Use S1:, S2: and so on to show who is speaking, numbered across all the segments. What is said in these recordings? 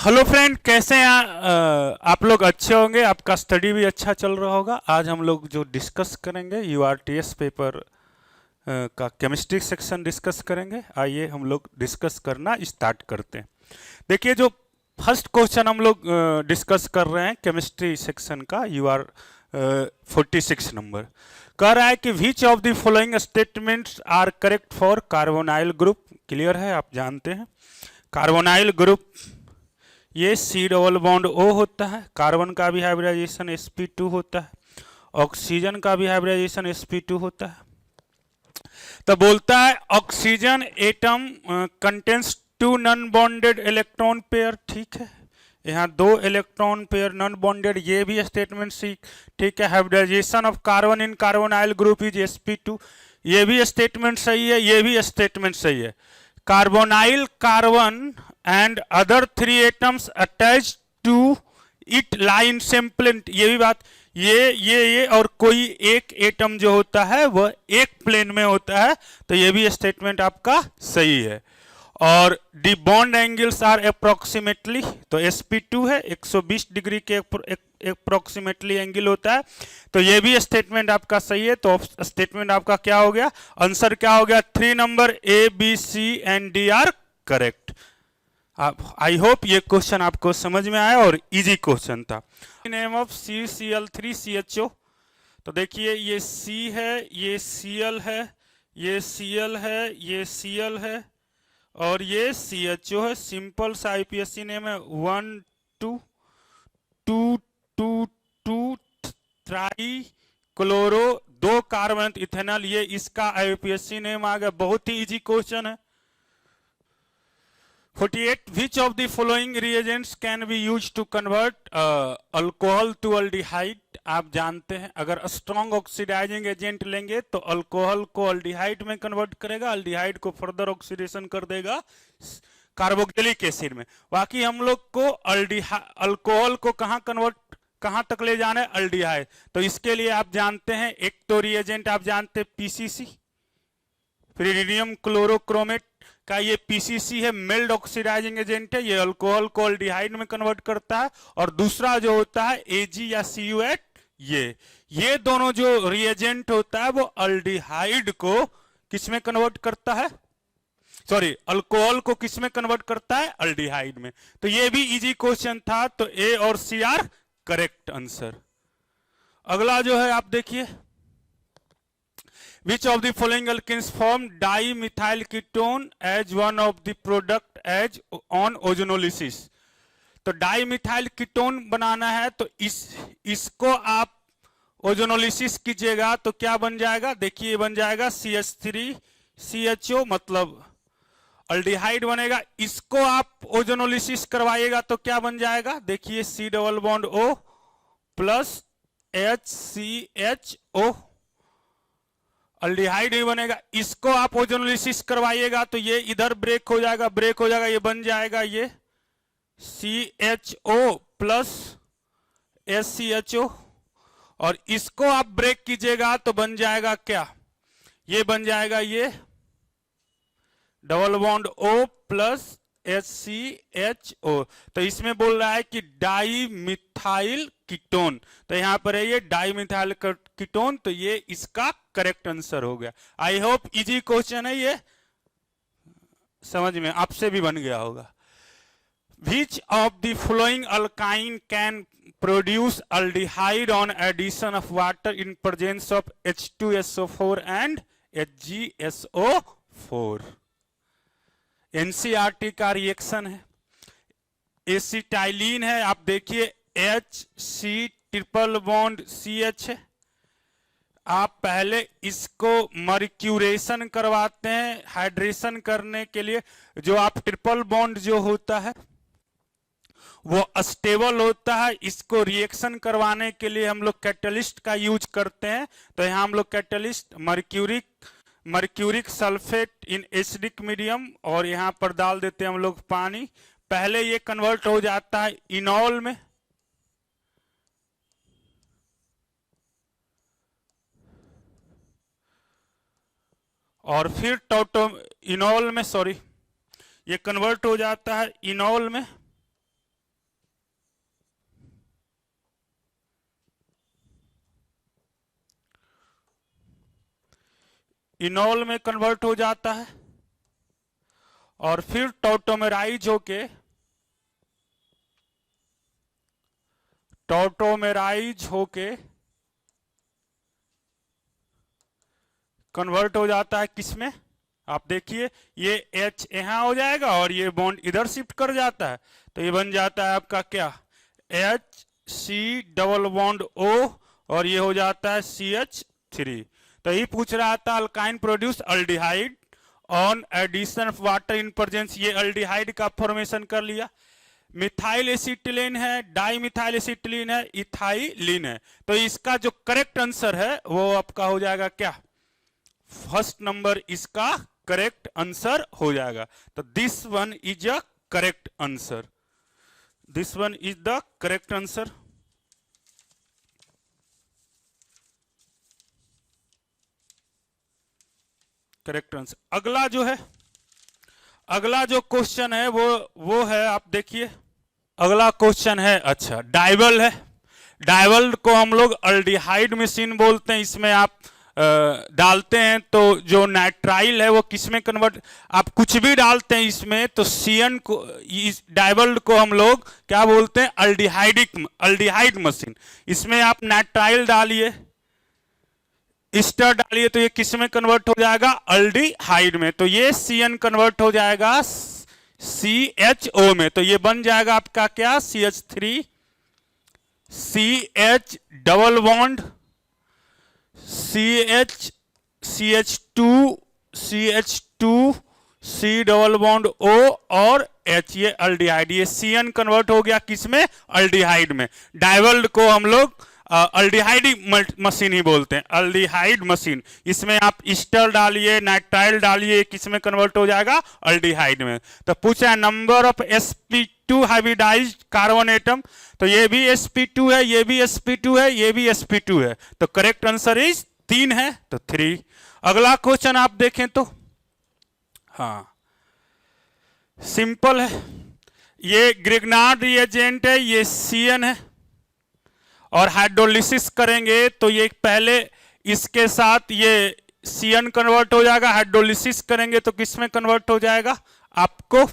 S1: Hello friend, कैसे हैं आप लोग? अच्छे होंगे, आपका स्टडी भी अच्छा चल रहा होगा। आज हम लोग जो डिस्कस करेंगे यूआरटीएस पेपर का केमिस्ट्री सेक्शन डिस्कस करेंगे। आइए हम लोग डिस्कस करना स्टार्ट करते हैं। देखिए, जो फर्स्ट क्वेश्चन हम लोग डिस्कस कर रहे हैं केमिस्ट्री सेक्शन का यूआर 46 नंबर कह रहा है कि which of the following statements are correct for carbonyl group. Clear है, आप जानते हैं कार्बोनाइल ग्रुप ये सी डबल बॉन्ड ओ होता है। कार्बन का भी हाइब्रिडाइजेशन sp2 होता है। ऑक्सीजन का भी हाइब्रिडाइजेशन sp2 होता है। तो बोलता है oxygen atom contains two non bonded electron pair. ठीक है, यहाँ दो इलेक्ट्रॉन पेयर नॉन बॉन्डेड, ये भी स्टेटमेंट सी ठीक है। Hybridisation of carbon in carbonyl group is sp2, ये भी स्टेटमेंट सही है, ये भी स्टेटमेंट सही है। Carbonyl carbon and other three atoms attached to it lie in same plane, ये भी बात, ये और कोई एक एटम जो होता है वह एक प्लेन में होता है, तो ये भी स्टेटमेंट आपका सही है। और दी बॉन्ड एंगल्स आर अप्रोक्सीमेटली, तो sp2 है 120 डिग्री के अप्रोक्सीमेटली एंगल होता है, तो ये भी स्टेटमेंट आपका सही है। तो स्टेटमेंट आपका क्या हो गया, आंसर क्या हो गया, 3 number A, B, C and D are correct. I hope ये क्वेश्चन आपको समझ में आया और इजी क्वेश्चन था। नेम ऑफ CCl3CHO, तो देखिए ये C है, ये Cl है, ये Cl है, ये Cl है और ये CHO है। सिंपल सा आईपीएससी नेम है 1 2 2 2 2 ट्राई क्लोरो 2 कार्बन इथेनॉल, ये इसका आईपीएससी नेम आ गया। बहुत ही इजी क्वेश्चन है। 48 which of the following reagents can be used to convert alcohol to aldehyde। आप जानते हैं अगर स्ट्रॉन्ग ऑक्सीडाइजिंग एजेंट लेंगे तो अल्कोहल को अल्डिहाइड में कन्वर्ट करेगा, अल्डिहाइड को फर्दर ऑक्सीडेशन कर देगा कार्बोक्सिलिक एसिड में। बाकी हम लोग को अल्कोहल को कहां तक ले जाना है, अल्डिहाइड। तो इसके लिए आप जानते हैं एक तो रिएजेंट आप जानते हैं पीसीसी, pyridinium क्लोरोक्रोमेट का ये पीसीसी है, मिल्ड ऑक्सीडाइजिंग एजेंट है, ये अल्कोहल को अल्डिहाइड में कन्वर्ट करता है। और दूसरा जो होता है एजी या CU8, ये दोनों जो रिएजेंट होता है वो अल्डिहाइड को किस में कन्वर्ट करता है, सॉरी अल्कोहल को किस में कन्वर्ट करता है, अल्डिहाइड में। तो ये भी इजी क्वेश्चन था, तो A और C आर करेक्ट आंसर। अगला जो है आप देखिए, which of the following alkenes form dimethyl ketone as one of the product as on ozonolysis। तो डाइमिथाइल कीटोन बनाना है तो इसको आप ओजोनोलिसिस कीजिएगा तो क्या बन जाएगा, देखिए बन जाएगा CH3CHO, मतलब अल्डिहाइड बनेगा। इसको आप ओजोनोलिसिस करवाइएगा तो क्या बन जाएगा, देखिए C double bond O plus HCHO, aldehyde ही बनेगा। इसको आप ओजोनोलिसिस करवाइएगा तो ये इधर ब्रेक हो जाएगा, ये बन जाएगा ये CHO प्लस SCHO, और इसको आप ब्रेक कीजिएगा तो बन जाएगा क्या, ये बन जाएगा ये double bond O plus HCHO। तो इसमें बोल रहा है कि डाइमिथाइल कीटोन, तो यहां पर है ये डाइमिथाइल कीटोन, तो ये इसका करेक्ट आंसर हो गया। आई होप इजी क्वेश्चन है, ये समझ में आपसे भी बन गया होगा। Which of the following alkyne can produce aldehyde on addition of water in presence of H2SO4 and HgSO4। NCERT का रिएक्शन है, एसिटाइलिन है, आप देखिए HC ट्रिपल बॉन्ड CH है। आप पहले इसको मर्क्यूरेशन करवाते हैं हाइड्रेशन करने के लिए। जो आप ट्रिपल बॉन्ड जो होता है वो स्टेबल होता है, इसको रिएक्शन करवाने के लिए हम लोग कैटलिस्ट का यूज करते हैं। तो यहां हम लोग catalyst mercuric sulphate in acidic medium, और यहां पर डाल देते हैं हम लोग पानी। पहले ये कन्वर्ट हो जाता है इनॉल में, और फिर इनॉल में, सॉरी, ये कन्वर्ट हो जाता है इनॉल में, इनॉल में कन्वर्ट हो जाता है और फिर टॉटोमेराइज होके कन्वर्ट हो जाता है किसमें, आप देखिए ये H यहां हो जाएगा और ये बॉन्ड इधर शिफ्ट कर जाता है, तो ये बन जाता है आपका क्या, HC डबल बॉन्ड O और ये हो जाता है CH3। तो ये पूछ रहा था alkyne produce aldehyde on addition of water in presence, ये अल्डिहाइड का फॉर्मेशन कर लिया। मिथाइल एसिटिलीन है, डाई मिथाइल एसिटिलीन है, इथाइलिन है, तो इसका जो करेक्ट आंसर है वो आपका हो जाएगा क्या, फर्स्ट नंबर इसका करेक्ट आंसर हो जाएगा। तो this one is a correct answer, this one is the correct answer. Correct answer. अगला जो है, अगला जो क्वेश्चन है वो है, आप देखिए अगला क्वेश्चन है, अच्छा डाइवल है। डाइवल को हम लोग अल्डिहाइड मशीन बोलते हैं। इसमें आप डालते हैं तो जो नाइट्राइल है वो किसमें कन्वर्ट, आप कुछ भी डालते हैं इसमें तो सीएन को, इस डाइवल को हम लोग क्या बोलते हैं, अल्डिहाइड मशीन। इसमें आप नाइट्राइल डालिए, ईस्टर डालिए तो ये किस में कन्वर्ट हो जाएगा, अल्डिहाइड में। तो ये CN कन्वर्ट हो जाएगा CHO में, तो ये बन जाएगा आपका क्या, CH3 CH double bond CH2 C double bond O और H, ये अल्डिहाइड, ये CN कन्वर्ट हो गया किसमें, अल्डिहाइड में। डाइवल को हम लोग अल्डिहाइड मशीन ही बोलते हैं, अल्डिहाइड मशीन। इसमें आप ईस्टर डालिए, नाइट्राइल डालिए, किसमें कन्वर्ट हो जाएगा, अल्डिहाइड में। तो पूछा है number of sp2 hybridised carbon atom, तो ये भी sp2 है, ये भी sp2 है, ये भी sp2 है, तो करेक्ट आंसर इज 3 है, तो 3। अगला क्वेश्चन आप देखें तो हाँ सिंपल है, ये ग्रिग्नार्ड रिएजेंट है, ये CN है और हाइड्रोलिसिस करेंगे तो ये पहले इसके साथ ये CN कन्वर्ट हो जाएगा, हाइड्रोलिसिस करेंगे तो किसमें कन्वर्ट हो जाएगा आपको।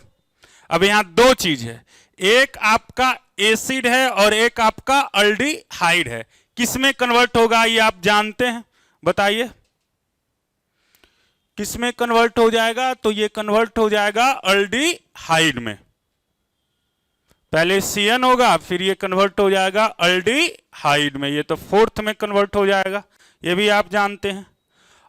S1: अब यहां दो चीज है, एक आपका एसिड है और एक आपका अल्डिहाइड है, किसमें कन्वर्ट होगा ये आप जानते हैं, बताइए किसमें कन्वर्ट हो जाएगा। तो ये कन्वर्ट हो जाएगा अल्डिहाइड में, पहले CN होगा फिर ये कन्वर्ट हो जाएगा अल्डिहाइड में, ये तो फोर्थ में कन्वर्ट हो जाएगा, ये भी आप जानते हैं।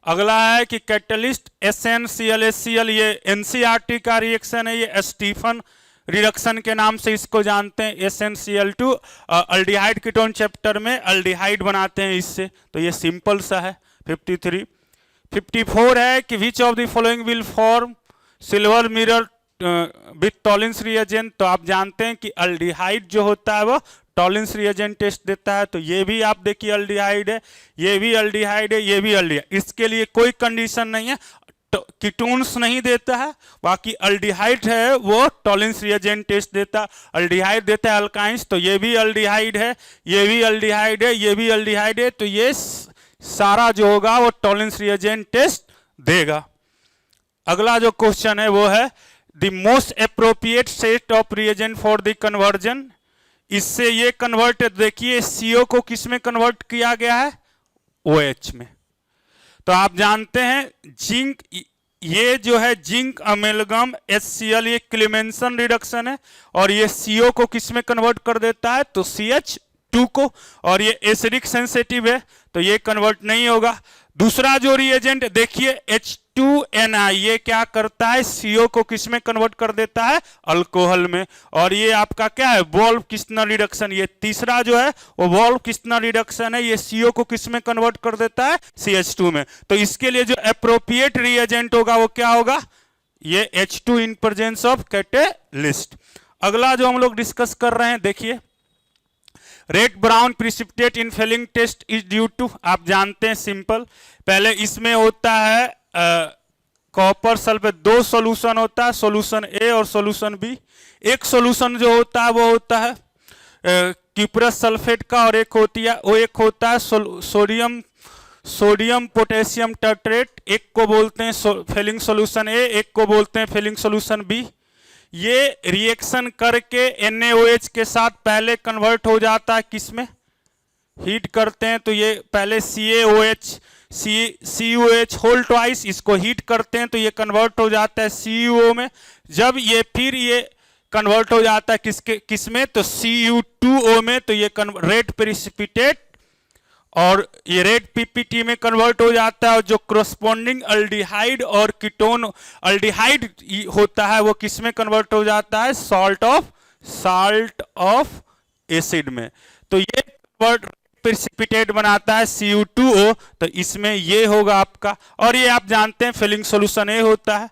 S1: अगला है कि कैटलिस्ट SnCl, ये NCERT का रिएक्शन है, ये स्टीफन रिडक्शन के नाम से इसको जानते हैं। SnCl2 अल्डिहाइड कीटोन चैप्टर में अल्डिहाइड बनाते हैं इससे, तो ये सिंपल सा है। 53 54 है कि which of the following will form silver mirror with Tollens reagent, तो आप जानते हैं कि अल्डिहाइड जो होता है वो टॉलिंस रिएजेंट टेस्ट देता है, तो ये भी आप देखिए अल्डिहाइड है, ये भी अल्डिहाइड है, ये भी अल्डिहाइड, इसके लिए कोई कंडीशन नहीं है, कीटोन्स नहीं देता है, बाकी अल्डिहाइड है वो टॉलिंस रिएजेंट टेस्ट देता है। अल्डिहाइड देता है अल्काइंस, तो ये भी अल्डिहाइड है, ये भी अल्डिहाइड है, ये भी अल्डिहाइड है, तो ये सारा जो होगा वो टॉलिंस रिएजेंट टेस्ट देगा। अगला जो क्वेश्चन है वो है the most appropriate set of reagent for the conversion, इससे ये कन्वर्ट, देखिए CO को किस में कन्वर्ट किया गया है, OH में। तो आप जानते हैं जिंक, ये जो है जिंक अमेलगम HCl, ये क्लेमेंसन रिडक्शन है और ये CO को किस में कन्वर्ट कर देता है, तो CH2 को, और ये एसिडिक सेंसिटिव है तो ये कन्वर्ट नहीं होगा। दूसरा जो रिएजेंट देखिए H2Ni, ये क्या करता है, CO को किस में कन्वर्ट कर देता है, अल्कोहल में, और ये आपका क्या है, वॉल्व किस्टनर रिडक्शन। ये तीसरा जो है वो वॉल्व किस्टनर रिडक्शन है, ये CO को किस में कन्वर्ट कर देता है, CH2 में। तो इसके लिए जो अप्रोप्रिएट रिएजेंट होगा वो क्या होगा, ये H2 in presence of catalyst. अगला जो हम लोग डिस्कस कर रहे हैं देखिए, red brown precipitate in Fehling test is due to, आप जानते हैं सिंपल, पहले इसमें होता है कॉपर सल्फेट, दो सॉल्यूशन होता है, सॉल्यूशन A और सॉल्यूशन B। एक सॉल्यूशन जो होता है वो होता है क्यूप्रस सल्फेट का और एक होता है सोडियम सोडियम पोटेशियम टर्ट्रेट, एक को बोलते हैं फेलिंग सॉल्यूशन ए, एक को बोलते हैं फेलिंग सॉल्यूशन बी। ये रिएक्शन करके NaOH के साथ पहले कन्वर्ट हो जाता है किसमें, हीट करते हैं तो ये पहले CuOH होल ट्वाइस, इसको हीट करते हैं तो ये कन्वर्ट हो जाता है CuO में। जब ये फिर ये कन्वर्ट हो जाता है किसमें, तो Cu2O में, तो ये रेड प्रेसिपिटेट और ये रेड पीपीटी में कन्वर्ट हो जाता है। और जो क्रोस्पोंडिंग अल्डिहाइड और कीटोन अल्डिहाइड होता है वो किस में कन्वर्ट हो जाता है, साल्ट ऑफ एसिड में। तो ये कन्वर्ट प्रेसिपिटेट बनाता है Cu2O, तो इसमें ये होगा आपका। और ये आप जानते हैं फिलिंग सॉल्यूशन ए होता है,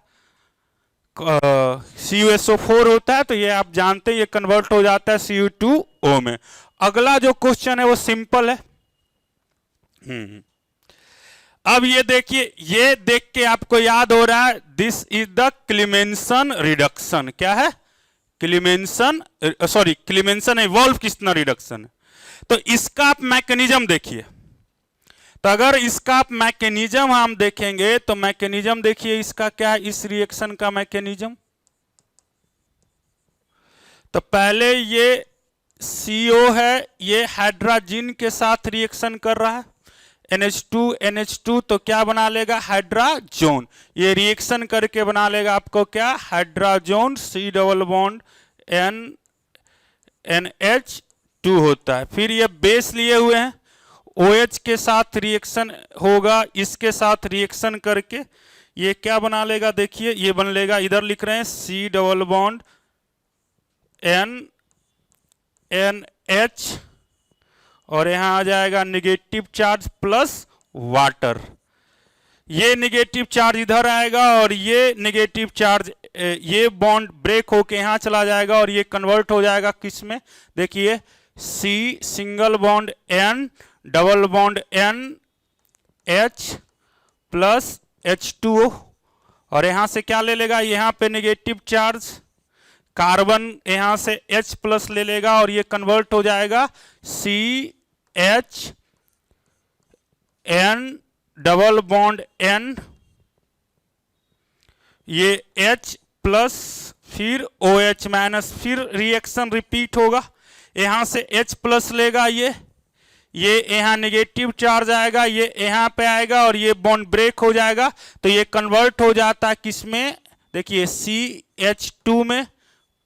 S1: CuSO4 होता है, तो ये आप जानते हैं ये कन्वर्ट हो जाता है Cu2O में। अगला जो क्वेश्चन है वो सिंपल है। अब ये देखिए, ये देख के आपको याद हो रहा है, दिस इज द क्लीमेंसन रिडक्शन। क्या है, क्लीमेंसन इवॉल्व किस्ना रिडक्शन है। तो इसका आप मैकेनिज्म देखिए, तो अगर इसका आप मैकेनिज्म हम देखेंगे तो मैकेनिज्म देखिए इसका क्या है, इस रिएक्शन का मैकेनिज्म। तो पहले ये CO है, ये हाइड्रोजन के साथ रिएक्शन कर रहा है, NH2 तो क्या बना लेगा, हाइड्रोजन। ये रिएक्शन करके बना लेगा आपको क्या, hydrogen, C double bond NH2 होता है। फिर ये बेस लिए हुए हैं, OH के साथ रिएक्शन होगा, इसके साथ रिएक्शन करके ये क्या बना लेगा, देखिए ये बन लेगा, इधर लिख रहे हैं C डबल बॉन्ड NH, और यहां आ जाएगा निगेटिव चार्ज प्लस वाटर। ये निगेटिव चार्ज इधर आएगा और ये निगेटिव चार्ज, ये बॉन्ड ब्रेक होके यहां चला जाएगा और ये कन्वर्ट हो जाएगा किस में, देखिए C single bond N double bond NH plus H2O, और यहां से क्या ले लेगा, यहां पे निगेटिव चार्ज कार्बन यहां से H प्लस ले लेगा और ये कन्वर्ट हो जाएगा CH N double bond N, ये H प्लस फिर OH माइनस, फिर रिएक्शन रिपीट होगा, यहां से H प्लस लेगा, ये यहां निगेटिव चार्ज आएगा, ये यहां पे आएगा और ये बॉन्ड ब्रेक हो जाएगा, तो ये कन्वर्ट हो जाता है किसमें, देखिए CH2 में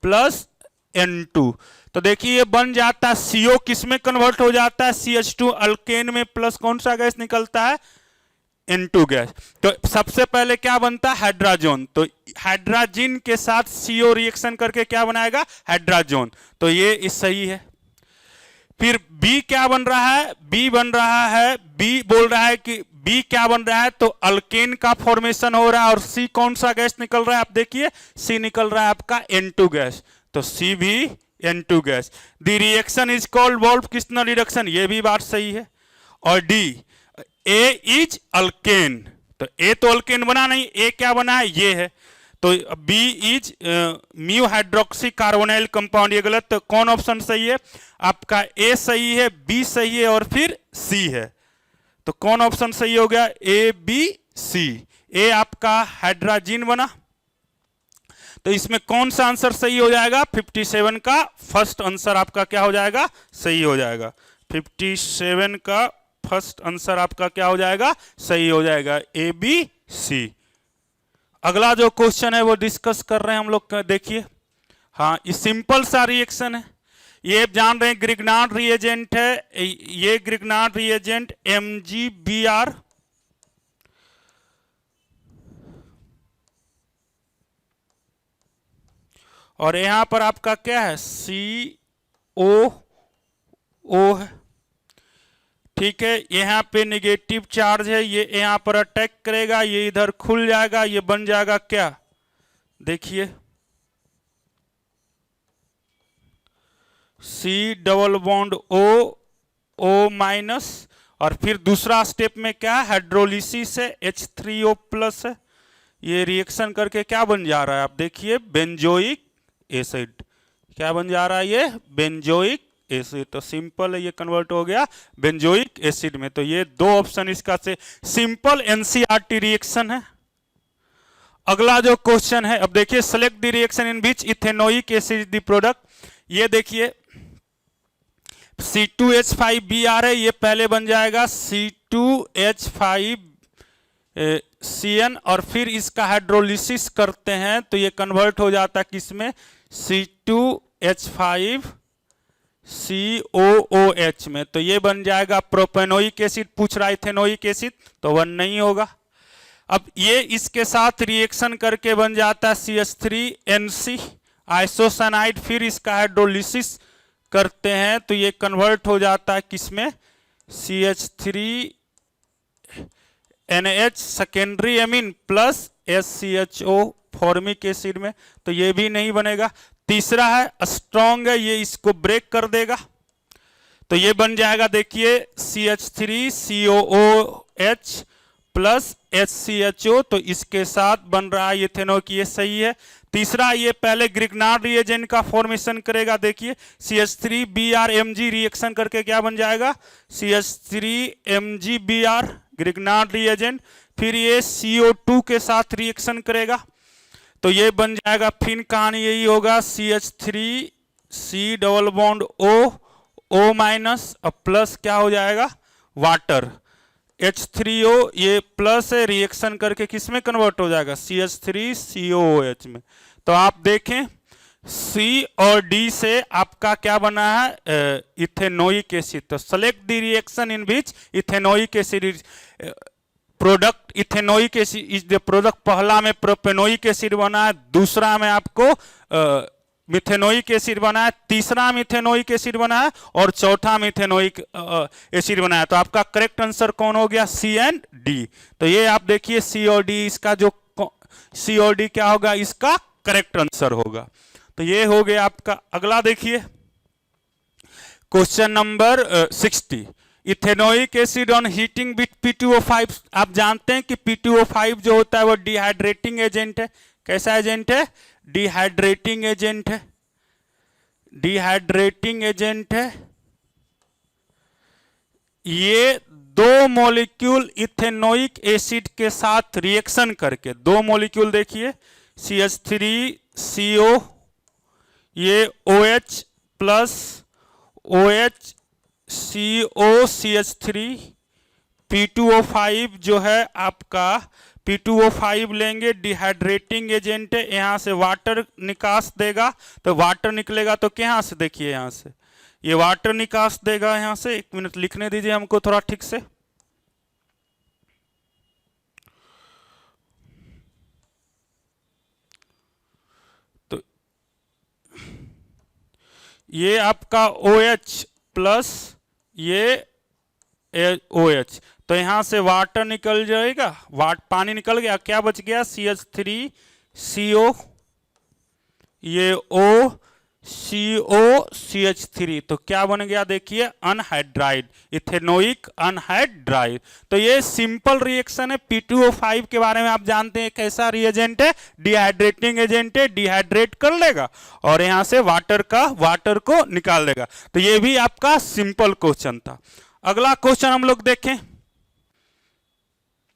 S1: प्लस N2। तो देखिए ये बन जाता है CO, किसमें कन्वर्ट हो जाता है, CH2 अल्केन में, प्लस कौन सा गैस निकलता है, N2 गैस। तो सबसे पहले क्या बनता है, हाइड्रोजन। तो हाइड्रोजन के साथ CO रिएक्शन करके क्या बनाएगा, हाइड्रोजन, तो ये इस सही है। फिर B क्या बन रहा है, B बोल रहा है कि B क्या बन रहा है, तो अल्केन का फॉर्मेशन हो रहा है, और C कौन सा गैस निकल रहा है, आप देखिए C निकल रहा है आपका N2 गैस, तो C भी N2 gas. The reaction is called Wolff Kishner reduction, ये भी बात सही है। और D, A इज अल्केन, तो A तो अल्केन बना नहीं, A क्या बना है, ये है, तो B is mu hydroxy carbonyl compound, ये गलत। तो कौन ऑप्शन सही है आपका, A सही है, B सही है और फिर C है, तो कौन ऑप्शन सही हो गया, A B C। A आपका हाइड्रोजन बना, तो इसमें कौन सा आंसर सही हो जाएगा, 57 का फर्स्ट आंसर आपका क्या हो जाएगा, सही हो जाएगा। 57 का फर्स्ट आंसर आपका क्या हो जाएगा, सही हो जाएगा, A B C। अगला जो क्वेश्चन है वो डिस्कस कर रहे हैं हम लोग, देखिए हाँ, ये सिंपल सा रिएक्शन है, ये जान रहे हैं ग्रिग्नार्ड रिएजेंट है, ये ग्रिग्नार्ड रिएजेंट MgBr, और यहां पर आपका क्या है, COO है, ठीक है। यहां पे निगेटिव चार्ज है, ये यहां पर अटैक करेगा, ये इधर खुल जाएगा, ये बन जाएगा क्या, देखिए C double bond O minus, और फिर दूसरा स्टेप में क्या है, हाइड्रोलिसिस है, H3O प्लस है, ये रिएक्शन करके क्या बन जा रहा है, आप देखिए बेंजोइक एसिड, क्या बन जा रहा है, ये बेंजोइक एसिड, तो सिंपल है, ये कन्वर्ट हो गया बेंजोइक एसिड में। तो ये दो ऑप्शन इसका से सिंपल एनसीईआरटी रिएक्शन है। अगला जो क्वेश्चन है, अब देखिए, select the reaction in which ethanoic acid the product. ये देखिए C2H5Br है, ये पहले बन जाएगा C2H5Cn और फिर इसका हाइड्रोलिसिस करते हैं तो ये कन्वर्ट हो जाता है किसमें, C2H5COOH में। तो ये बन जाएगा प्रोपेनोइक एसिड। पूछ रहा है इथेनोइक एसिड, तो वन नहीं होगा। अब ये इसके साथ रिएक्शन करके बन जाता है CH3NC आइसोसाइनाइड, फिर इसका हाइड्रोलिसिस करते हैं तो ये कन्वर्ट हो जाता है किसमें, CH3NH secondary amine plus SCHO formic acid में। तो ये भी नहीं बनेगा। तीसरा है स्ट्रॉन्ग है, ये इसको ब्रेक कर देगा, तो ये बन जाएगा देखिए CH3COOH प्लस HCHO, तो इसके साथ बन रहा है इथेनॉल की, ये सही है। तीसरा, ये पहले ग्रिग्नार्ड रिएजेंट का फॉर्मेशन करेगा, देखिए CH3BrMg रिएक्शन करके क्या बन जाएगा, CH3MgBr ग्रिग्नार्ड रिएजेंट, फिर ये CO2 के साथ रिएक्शन करेगा तो ये बन जाएगा, फिर कहानी यही होगा CH3C double bond O minus, अब प्लस क्या हो जाएगा वाटर, H3O, ये प्लस है, रिएक्शन करके किस में कन्वर्ट हो जाएगा, CH3COOH में। तो आप देखें C और D से आपका क्या बना है, इथेनोइक एसिड। तो select the reaction in which ethanoic acid product, ethanoic acid is the product. पहला में प्रोपेनोइक एसिड बना है, दूसरा में आपको मिथेनोइक एसिड बना है, तीसरा मिथेनोइक एसिड बना है और चौथा मिथेनोइक एसिड बना है। तो आपका करेक्ट आंसर कौन हो गया, C एंड D। तो ये आप देखिए C और D, इसका जो C और D क्या होगा, इसका करेक्ट आंसर होगा। तो ये हो गया आपका। अगला देखिए question number 60, ethanoic acid on heating with P2O5। आप जानते हैं कि P2O5 जो होता है वो डिहाइड्रेटिंग एजेंट है। कैसा एजेंट है, डिहाइड्रेटिंग एजेंट है, डिहाइड्रेटिंग एजेंट है। ये दो मॉलिक्यूल इथेनोइक एसिड के साथ रिएक्शन करके, दो मॉलिक्यूल देखिए CH3CO, ये OH plus OH CO CH3, P2O5 जो है आपका P2O5 लेंगे, डिहाइड्रेटिंग एजेंट है, यहां से वाटर निकास देगा, तो वाटर निकलेगा तो कहां से, देखिए यहां से ये वाटर निकास देगा यहां से। एक मिनट लिखने दीजिए हमको थोड़ा ठीक से। तो ये आपका OH प्लस ये OH, तो यहां से वाटर निकल जाएगा, पानी निकल गया, क्या बच गया CH3CO, ये OCOCH3, तो क्या बन गया देखिए अनहाइड्राइड, इथेनोइक अनहाइड्राइड। तो ये सिंपल रिएक्शन है। P2O5 के बारे में आप जानते हैं कैसा रिएजेंट है, डिहाइड्रेटिंग एजेंट है, डिहाइड्रेट कर लेगा और यहां से वाटर को निकाल देगा। तो ये भी आपका सिंपल क्वेश्चन था। अगला क्वेश्चन हम लोग देखें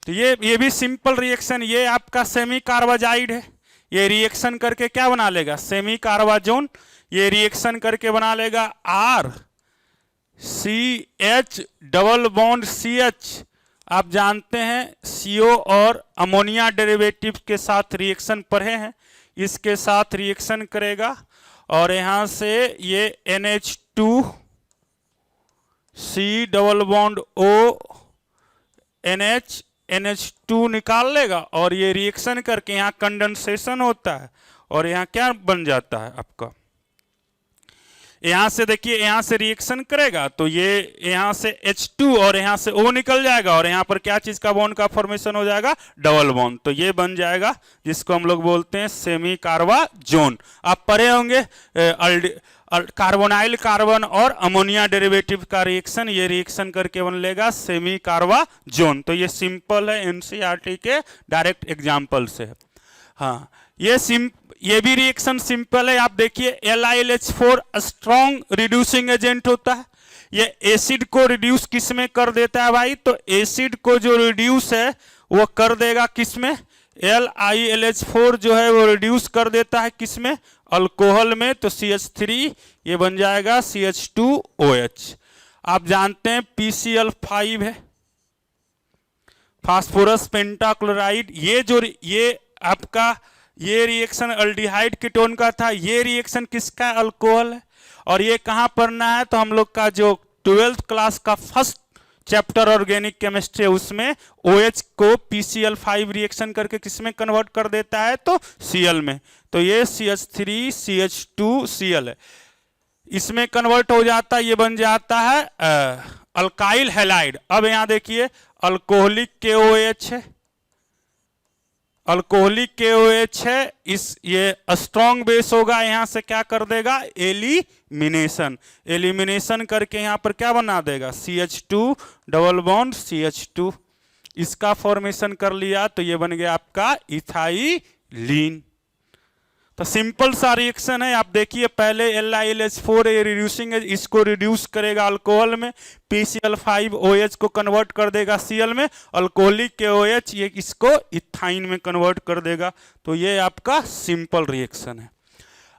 S1: तो ये भी सिंपल रिएक्शन, ये आपका सेमी कार्बाजाइड है, ये रिएक्शन करके क्या बना लेगा, सेमी कार्बाजोन, ये रिएक्शन करके बना लेगा RCH डबल बॉन्ड CH। आप जानते हैं CO और अमोनिया डेरिवेटिव के साथ रिएक्शन पढ़े हैं, इसके साथ रिएक्शन करेगा और यहां से ये NH2C डबल बॉन्ड NH2 निकाल लेगा और ये रिएक्शन करके यहाँ कंडेंसेशन होता है और यहाँ क्या बन जाता है आपका, यहां से देखिए यहां से रिएक्शन करेगा तो ये यहां से H2 और यहां से O निकल जाएगा और यहां पर क्या चीज का बॉन्ड का फॉर्मेशन हो जाएगा, डबल बॉन्ड। तो ये बन जाएगा जिसको हम लोग बोलते हैं सेमी कार्बाजोन। आप पढ़े होंगे कार्बोनाइल कार्बन और अमोनिया डेरिवेटिव का रिएक्शन, ये रिएक्शन करके बन लेगा सेमी कार्बाजोन। तो ये सिंपल है, एनसीईआरटी के डायरेक्ट एग्जाम्पल से है। हाँ, ये भी रिएक्शन सिंपल है। आप देखिए LiLH4 स्ट्रॉन्ग रिड्यूसिंग एजेंट होता है। ये एसिड को रिड्यूस किस में कर देता है भाई? तो एसिड को जो रिड्यूस है वो कर देगा किस में? LiLH4 जो है वो रिड्यूस कर देता है किस में? अल्कोहल में। तो CH3 ये बन जाएगा CH2OH। आप जानते हैं PCl5 है, फास्फोरस पेंटाक्लोराइड। ये आपका ये रिएक्शन अल्डिहाइड कीटोन का था, ये रिएक्शन किसका? अल्कोहल है। और ये कहां पढ़ना है? तो हम लोग का जो 12th क्लास का फर्स्ट चैप्टर ऑर्गेनिक केमिस्ट्री है उसमें OH को PCl5 रिएक्शन करके किस में कन्वर्ट कर देता है? तो Cl में। तो ये CH3 CH2Cl है, इसमें कन्वर्ट हो जाता है, ये बन जाता है अल्काइल हैलाइड। अब यहां देखिए अल्कोहलिक KOH है, अल्कोहलिक KOH है, ये स्ट्रॉन्ग बेस होगा, यहां से क्या कर देगा? एलिमिनेशन करके यहां पर क्या बना देगा? CH2 double bond CH2। इसका फॉर्मेशन कर लिया तो ये बन गया आपका इथाइलीन। तो सिंपल सा रिएक्शन है। आप देखिए पहले LiLH4 ये रिड्यूसिंग है, इसको रिड्यूस करेगा अल्कोहल में, PCl5 OH को कन्वर्ट कर देगा Cl में, अल्कोहलिक KOH ये इसको इथाइन में कन्वर्ट कर देगा। तो ये आपका सिंपल रिएक्शन है।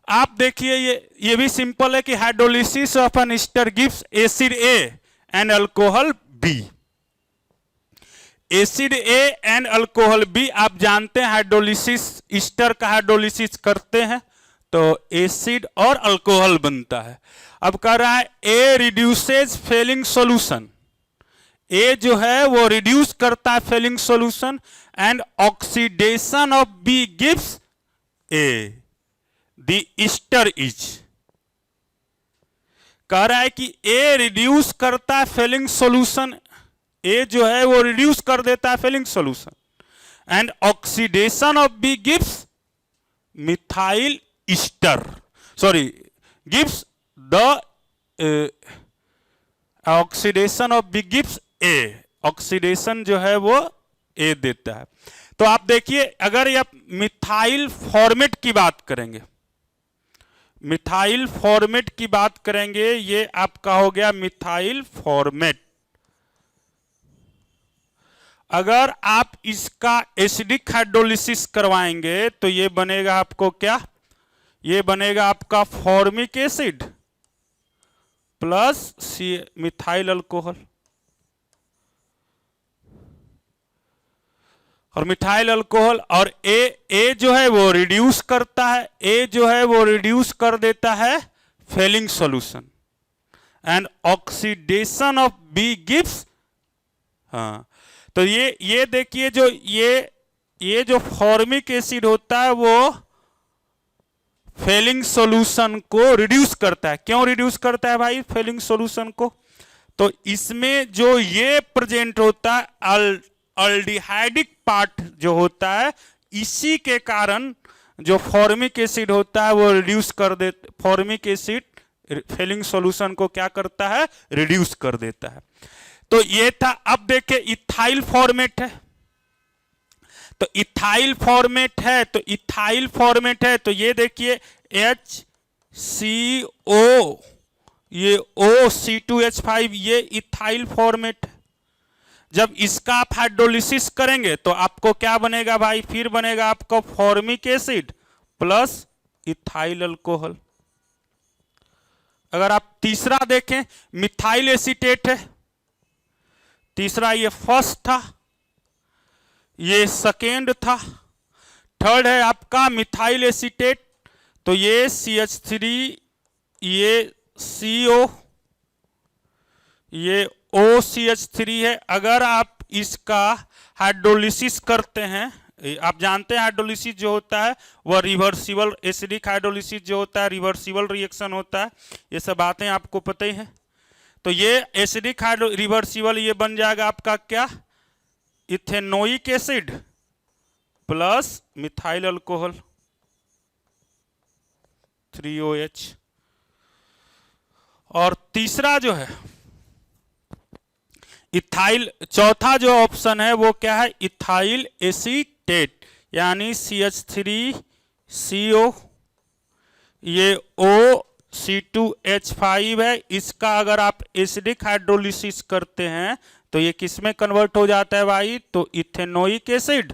S1: आप देखिए ये भी सिंपल है कि hydrolysis of an ester gives acid A and alcohol B। Acid A and alcohol B। आप जानते हैं हाइड्रोलिसिस, ईस्टर का हाइड्रोलिसिस करते हैं तो एसिड और अल्कोहल बनता है। अब कह रहा है A reduces Fehling solution, A जो है वो रिड्यूस करता है Fehling solution, and oxidation of B gives A, the ester is. कह रहा है कि A रिड्यूस करता है फेलिंग सॉल्यूशन, A जो है वो रिड्यूस कर देता है Fehling solution, and oxidation of B gives methyl ester, sorry gives the oxidation of B gives A, oxidation जो है वो A देता है। तो आप देखिए अगर आप मिथाइल फॉर्मेट की बात करेंगे, मिथाइल फॉर्मेट की बात करेंगे, ये आपका हो गया मिथाइल फॉर्मेट। अगर आप इसका एसिडिक हाइड्रोलिसिस करवाएंगे तो ये बनेगा आपको क्या? ये बनेगा आपका formic acid plus methyl alcohol. और मिथाइल अल्कोहल और ए जो है वो रिड्यूस करता है, ए जो है वो रिड्यूस कर देता है Fehling solution, and oxidation of B gives, हाँ तो ये देखिए जो ये जो फॉर्मिक एसिड होता है वो फेलिंग सॉल्यूशन को रिड्यूस करता है। क्यों रिड्यूस करता है भाई फेलिंग सॉल्यूशन को? तो इसमें जो ये प्रेजेंट होता है अल्डिहाइडिक पार्ट जो होता है, इसी के कारण जो फॉर्मिक एसिड होता है वो रिड्यूस कर दे, फॉर्मिक एसिड फेलिंग सॉल्यूशन को क्या करता है? रिड्यूस कर देता है। तो ये था। अब देखिए इथाइल फॉर्मेट है, तो इथाइल फॉर्मेट है, तो इथाइल फॉर्मेट है तो ये देखिए HCO, ये OC2H5, ये इथाइल फॉर्मेट है। जब इसका आप हाइड्रोलिसिस करेंगे तो आपको क्या बनेगा भाई? फिर बनेगा आपका formic acid plus ethyl alcohol. अगर आप तीसरा देखें मिथाइल एसीटेट है, तीसरा ये फर्स्ट था, ये सेकेंड था, थर्ड है आपका मिथाइल एसीटेट, तो ये CH3, ये CO, ये OCH3 है। अगर आप इसका हाइड्रोलिसिस करते हैं, आप जानते हैं हाइड्रोलिसिस जो होता है वह रिवर्सिबल, एसिडिक हाइड्रोलिसिस जो होता है रिवर्सिबल रिएक्शन होता है, ये सब बातें आपको पता ही है। तो ये एसिडिक हाइड्रो रिवर्सिबल ये बन जाएगा आपका क्या? Ethanoic acid plus methyl alcohol 3OH। और तीसरा जो है इथाइल, चौथा जो ऑप्शन है वो क्या है? इथाइल एसीटेट, यानी CH3 CO, ये O(C2H5) है। इसका अगर आप एसिडिक हाइड्रोलिसिस करते हैं तो ये किस में कन्वर्ट हो जाता है भाई? तो ethanoic acid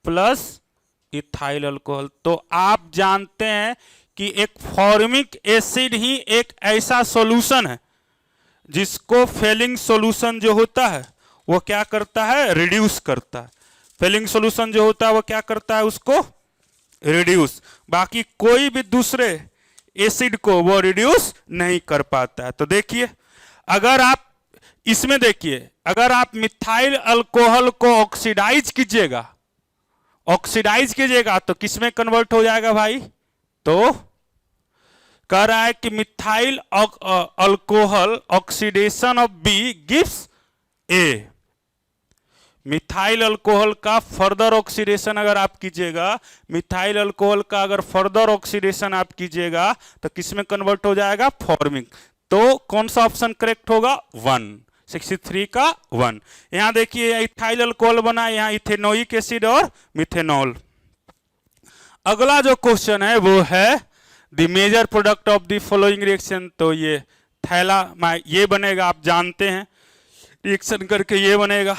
S1: plus ethyl alcohol. तो आप जानते हैं कि एक फॉर्मिक एसिड ही एक ऐसा सॉल्यूशन है जिसको फेलिंग सॉल्यूशन जो होता है वो क्या करता है? रिड्यूस करता है। फेलिंग सॉल्यूशन जो होता है वो क्या करता है? उसको रिड्यूस। बाकी कोई भी दूसरे एसिड को वो रिड्यूस नहीं कर पाता है। तो देखिए, अगर आप इसमें देखिए, अगर आप मिथाइल अल्कोहल को ऑक्सीडाइज कीजिएगा तो किस में कन्वर्ट हो जाएगा भाई? तो कह रहा है कि methyl alcohol oxidation of B gives A. Methyl alcohol का फर्दर ऑक्सीडेशन अगर आप कीजिएगा, मिथाइल अल्कोहल का अगर फर्दर ऑक्सीडेशन आप कीजिएगा तो किस में कन्वर्ट हो जाएगा? फॉर्मिक। तो कौन सा ऑप्शन करेक्ट होगा? 1, 63 का 1। यहां देखिए इथाइल अल्कोहल बना, यहां इथेनोइक एसिड और मिथेनॉल। अगला जो क्वेश्चन है वो है the major product of the following reaction. तो ये थैला ये बनेगा, आप जानते हैं, रिएक्शन करके ये बनेगा।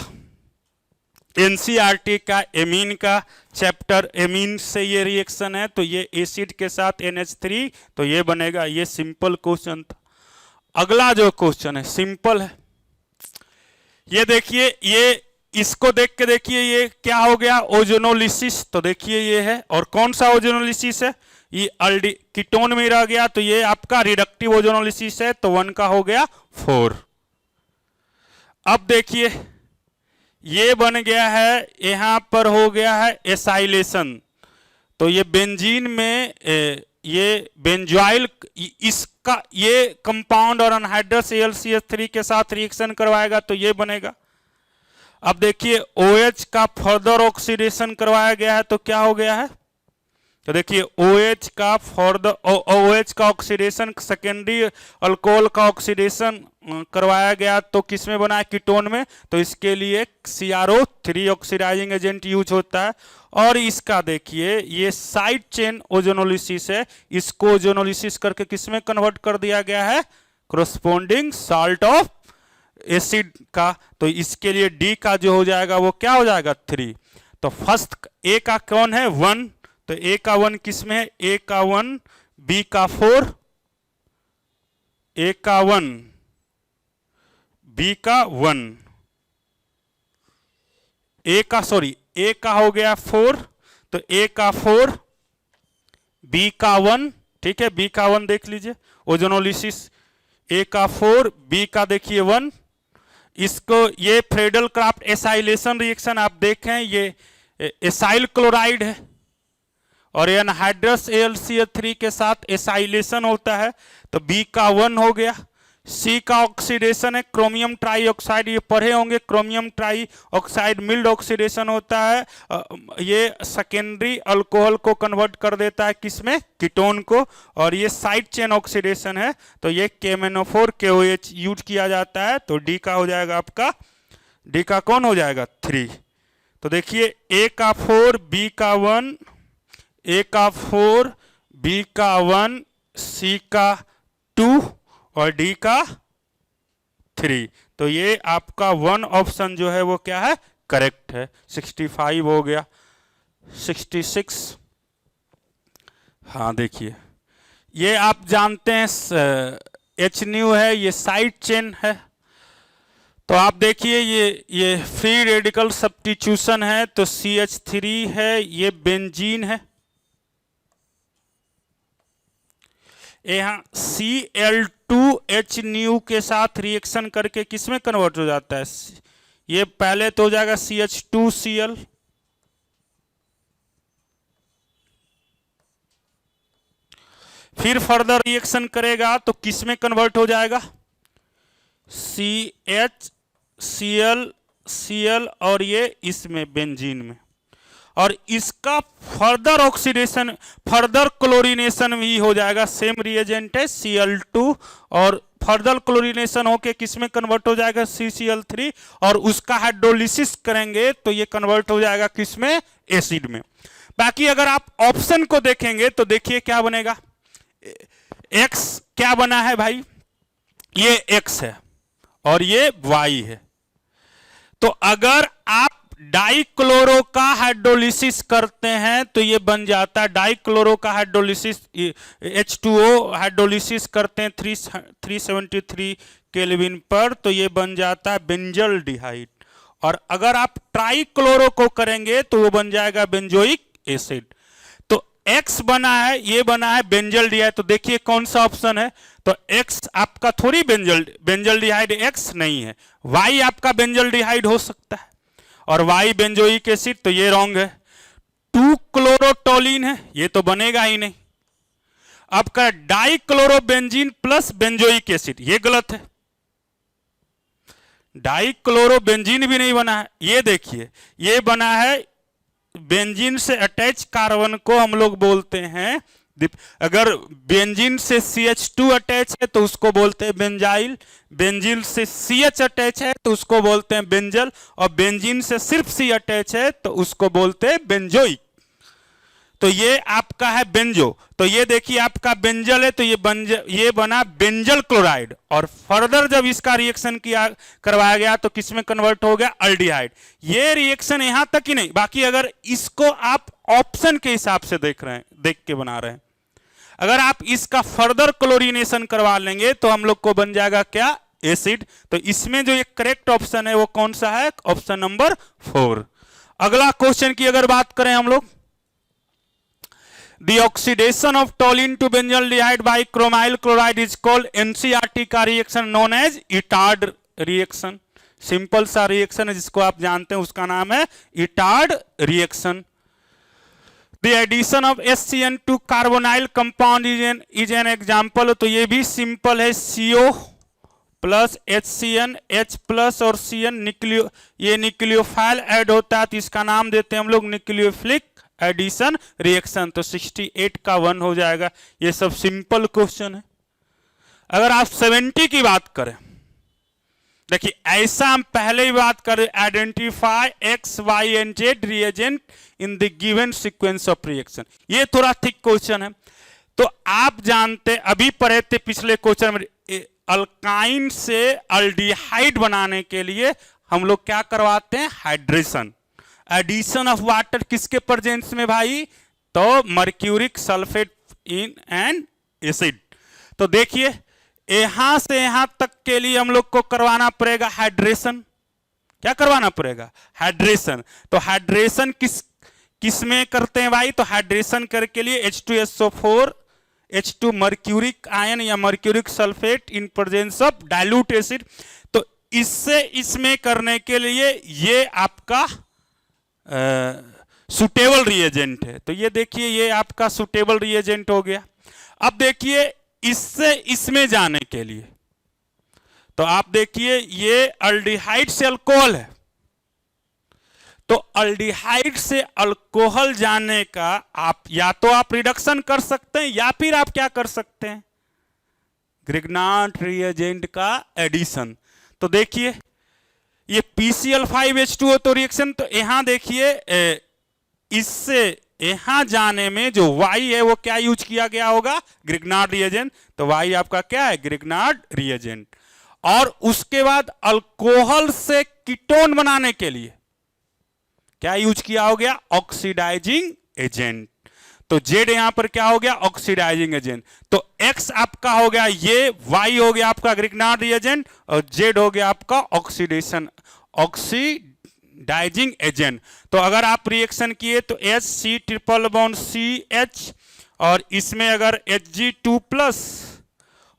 S1: एनसीईआरटी का एमीन का चैप्टर, एमीन से ये रिएक्शन है, तो ये एसिड के साथ NH3, तो ये बनेगा। ये सिंपल क्वेश्चन था। अगला जो क्वेश्चन है सिंपल है। ये देखिए, ये इसको देख के देखिए ये क्या हो गया? ओजोनोलिसिस। तो देखिए ये है, और कौन सा ओजोनोलिसिस है? ये अल्डी कीटोन में रह गया, तो ये आपका रिडक्टिव ओजोनोलिसिस है। तो 1 का हो गया 4। अब देखिए ये बन गया है, यहां पर हो गया है एसाइलेशन। तो ये बेंजीन में ये बेंजॉइल, इसका ये कंपाउंड और अनहाइड्रस AlCH3 के साथ रिएक्शन करवाएगा तो ये बनेगा। अब देखिए OH का फर्दर ऑक्सीडेशन करवाया गया है तो क्या हो गया है? तो देखिए OH का फर्दर OH का ऑक्सीडेशन, सेकेंडरी अल्कोहल का ऑक्सीडेशन करवाया गया तो किस में बना है? कीटोन में। तो इसके लिए CrO3 ऑक्सीडाइजिंग एजेंट यूज होता है। और इसका देखिए ये साइड चेन ओजोनोलिसिस है, इसको ओजोनोलिसिस करके किस में कन्वर्ट कर दिया गया है? कोरोस्पोंडिंग साल्ट ऑफ एसिड का। तो इसके लिए D का जो हो जाएगा वो क्या हो जाएगा? 3। तो फर्स्ट A का कौन है? 1। तो A का 1 किस में है? A का 1, B का 4, A का 1, B का 1, A का हो गया 4, तो A का 4, B का 1, ठीक है, B का 1 देख लीजिए ओजोनोलिसिस। A का 4, B का देखिए 1। इसको ये फ्रेडल क्राफ्ट एसाइलेशन रिएक्शन आप देखें, ये एसाइल क्लोराइड है और ये अनहाइड्रस AlCH3 के साथ एसाइलेशन होता है। तो B का 1 हो गया। C का ऑक्सीडेशन है क्रोमियम ट्राई ऑक्साइड, ये पढ़े होंगे, chromium trioxide mild oxidation होता है। ये सेकेंडरी अल्कोहल को कन्वर्ट कर देता है किसमें? कीटोन को। और ये साइड चेन ऑक्सीडेशन है, तो ये KMnO4 KOH यूज किया जाता है। तो D का हो जाएगा आपका, D का कौन हो जाएगा? 3। तो देखिए A का 4, B का 1, A का 4, B का 1, C का 2 और D का 3। तो ये आपका 1 ऑप्शन जो है वो क्या है? करेक्ट है। 65 हो गया। 66, हाँ देखिए ये आप जानते हैं HNu है, ये साइड चेन है। तो आप देखिए ये फ्री रेडिकल सब्स्टिट्यूशन है, तो CH3 है, ये बेंजीन है। यहाँ Cl2HNu के साथ रिएक्शन करके किसमें कन्वर्ट हो जाता है? ये पहले तो हो जाएगा CH2Cl, फिर फर्दर रिएक्शन करेगा तो किसमें कन्वर्ट हो जाएगा? CHCl और ये इसमें बेंजीन में। और इसका फर्दर ऑक्सीडेशन, फर्दर क्लोरीनेशन भी हो जाएगा। सेम रिएजेंट है Cl2 और फर्दर क्लोरीनेशन होके किसमें कन्वर्ट हो जाएगा? CCl3। और उसका हाइड्रोलिसिस करेंगे तो ये कन्वर्ट हो जाएगा किसमें? एसिड में। बाकी अगर आप ऑप्शन को देखेंगे तो देखिए क्या बनेगा, x क्या बना है भाई, ये x है और ये y है। तो अगर आप डाइक्लोरो का हाइड्रोलिसिस करते हैं तो ये बन जाता है, डाइक्लोरो का हाइड्रोलिसिस H2O हाइड्रोलिसिस करते हैं 373 केल्विन पर, तो ये बन जाता है बेंजल डिहाइड। और अगर आप ट्राइक्लोरो को करेंगे तो वो बन जाएगा बेंजोइक एसिड। तो X बना है, ये बना है बेंजल डिहाइड। तो देखिए कौन सा ऑप्शन है, तो X आपका थोड़ी बेंजल डिहाइड X नहीं है, Y आपका बेंजल डिहाइड हो सकता है और Y बेंजोइक एसिड, तो ये रॉन्ग है। 2 क्लोरोटोलिन है, ये तो बनेगा ही नहीं। आपका डाइक्लोरोबेंजीन प्लस बेंजोइक एसिड, ये गलत है, डाइक्लोरोबेंजीन भी नहीं बना है। ये देखिए ये बना है, बेंजीन से अटैच कार्बन को हम लोग बोलते हैं, अगर बेंजीन से CH2 अटैच है तो उसको बोलते हैं बेंजाइल, बेंजीन से CH अटैच है तो उसको बोलते हैं बेंजल, और बेंजीन से सिर्फ C अटैच है तो उसको बोलते हैं बेंजोइक। तो ये आपका है बेंजो, तो ये देखिए आपका बेंजल है, तो ये बना बेंजल क्लोराइड, और फर्दर जब इसका रिएक्शन करवाया गया तो किसमें कन्वर्ट हो गया, अल्डिहाइड। ये रिएक्शन यहां तक ही नहीं, बाकी अगर इसको आप ऑप्शन के हिसाब से देख के बना रहे हैं, अगर आप इसका फर्दर क्लोरीनेशन करवा लेंगे तो हम लोग को बन जाएगा क्या, एसिड। तो इसमें जो एक करेक्ट ऑप्शन है वो कौन सा है, ऑप्शन नंबर 4। अगला क्वेश्चन की अगर बात करें हम लोग, The oxidation of toluene to benzaldehyde by chromyl chloride is called NCRT का reaction known as Etard reaction. Simple सा रिएक्शन है जिसको आप जानते हैं, उसका नाम है Etard reaction. The addition of HCN to carbonyl compound is an example, तो ये भी सिंपल है, CO plus HCN, H plus और CN ये न्यूक्लियोफाइल ऐड होता है तो इसका नाम देते हैं हम लोग न्यूक्लियोफिलिक एडिशन रिएक्शन। तो 68 का 1 हो जाएगा। ये सब सिंपल क्वेश्चन है। अगर आप 70 की बात करें, देखिए ऐसा हम पहले ही बात करें, identify X, Y and Z reagent in the given sequence of reaction. ये थोड़ा थिक क्वेश्चन है। तो आप जानते, अभी पढ़े थे पिछले क्वेश्चन में, अल्काइन से अल्डिहाइड बनाने के लिए हम लोग क्या करवाते हैं, हाइड्रेशन, एडिशन ऑफ वाटर किसके प्रेजेंस में भाई, तो mercuric sulphate in and acid. तो देखिए यहां से यहां तक के लिए हम लोग को करवाना पड़ेगा हाइड्रेशन। क्या करवाना पड़ेगा, हाइड्रेशन। तो हाइड्रेशन किस में करते हैं भाई, तो हाइड्रेशन करके लिए H2SO4 H2 मर्क्यूरिक आयन या mercuric sulphate in presence of dilute acid. तो इससे इसमें करने के लिए ये आपका सुटेबल रिएजेंट है। तो ये देखिए ये आपका सुटेबल रिएजेंट हो गया। अब देखिए इससे इसमें जाने के लिए, तो आप देखिए ये अल्डिहाइड से अल्कोहल है, तो अल्डिहाइड से अल्कोहल जाने का आप या तो आप रिडक्शन कर सकते हैं या फिर आप क्या कर सकते हैं, ग्रिग्नार्ड रिएजेंट का एडिशन। तो देखिए ये PCl5H2O तो रिएक्शन, तो यहां देखिए इससे यहां जाने में जो Y है वो क्या यूज किया गया होगा, ग्रिग्नार्ड रिएजेंट। तो Y आपका क्या है, ग्रिग्नार्ड रिएजेंट। और उसके बाद अल्कोहल से कीटोन बनाने के लिए क्या यूज किया हो गया, ऑक्सीडाइजिंग एजेंट। तो Z यहां पर क्या हो गया, ऑक्सीडाइजिंग एजेंट। तो X आपका हो गया ये, Y हो गया आपका ग्रिग्नार्ड रिएजेंट, और Z हो गया आपका ऑक्सीडाइजिंग एजेंट। तो अगर आप रिएक्शन किए तो HC ट्रिपल बॉन्ड CH, और इसमें अगर Hg2+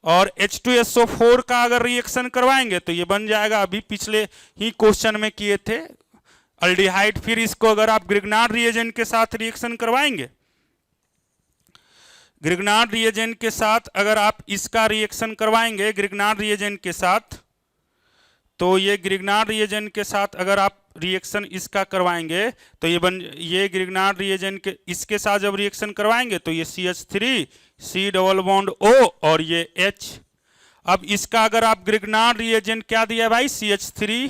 S1: और H2SO4 का अगर रिएक्शन करवाएंगे तो ये बन जाएगा, अभी पिछले ही क्वेश्चन में किए थे अल्डिहाइड। फिर इसको अगर आप ग्रिग्नार्ड रिएजेंट के साथ रिएक्शन करवाएंगे, ग्रिग्नार्ड रिएजेंट के साथ अगर आप इसका रिएक्शन करवाएंगे ग्रिग्नार्ड रिएजेंट के साथ, तो ये ग्रिग्नार्ड रिएजेंट के साथ अगर आप रिएक्शन इसका करवाएंगे तो ये ग्रिग्नार्ड रिएजेंट के इसके साथ जब रिएक्शन करवाएंगे तो ये CH3 C double bond O और ये H। अब इसका अगर आप ग्रिग्नार्ड रिएजेंट क्या दिया भाई, CH3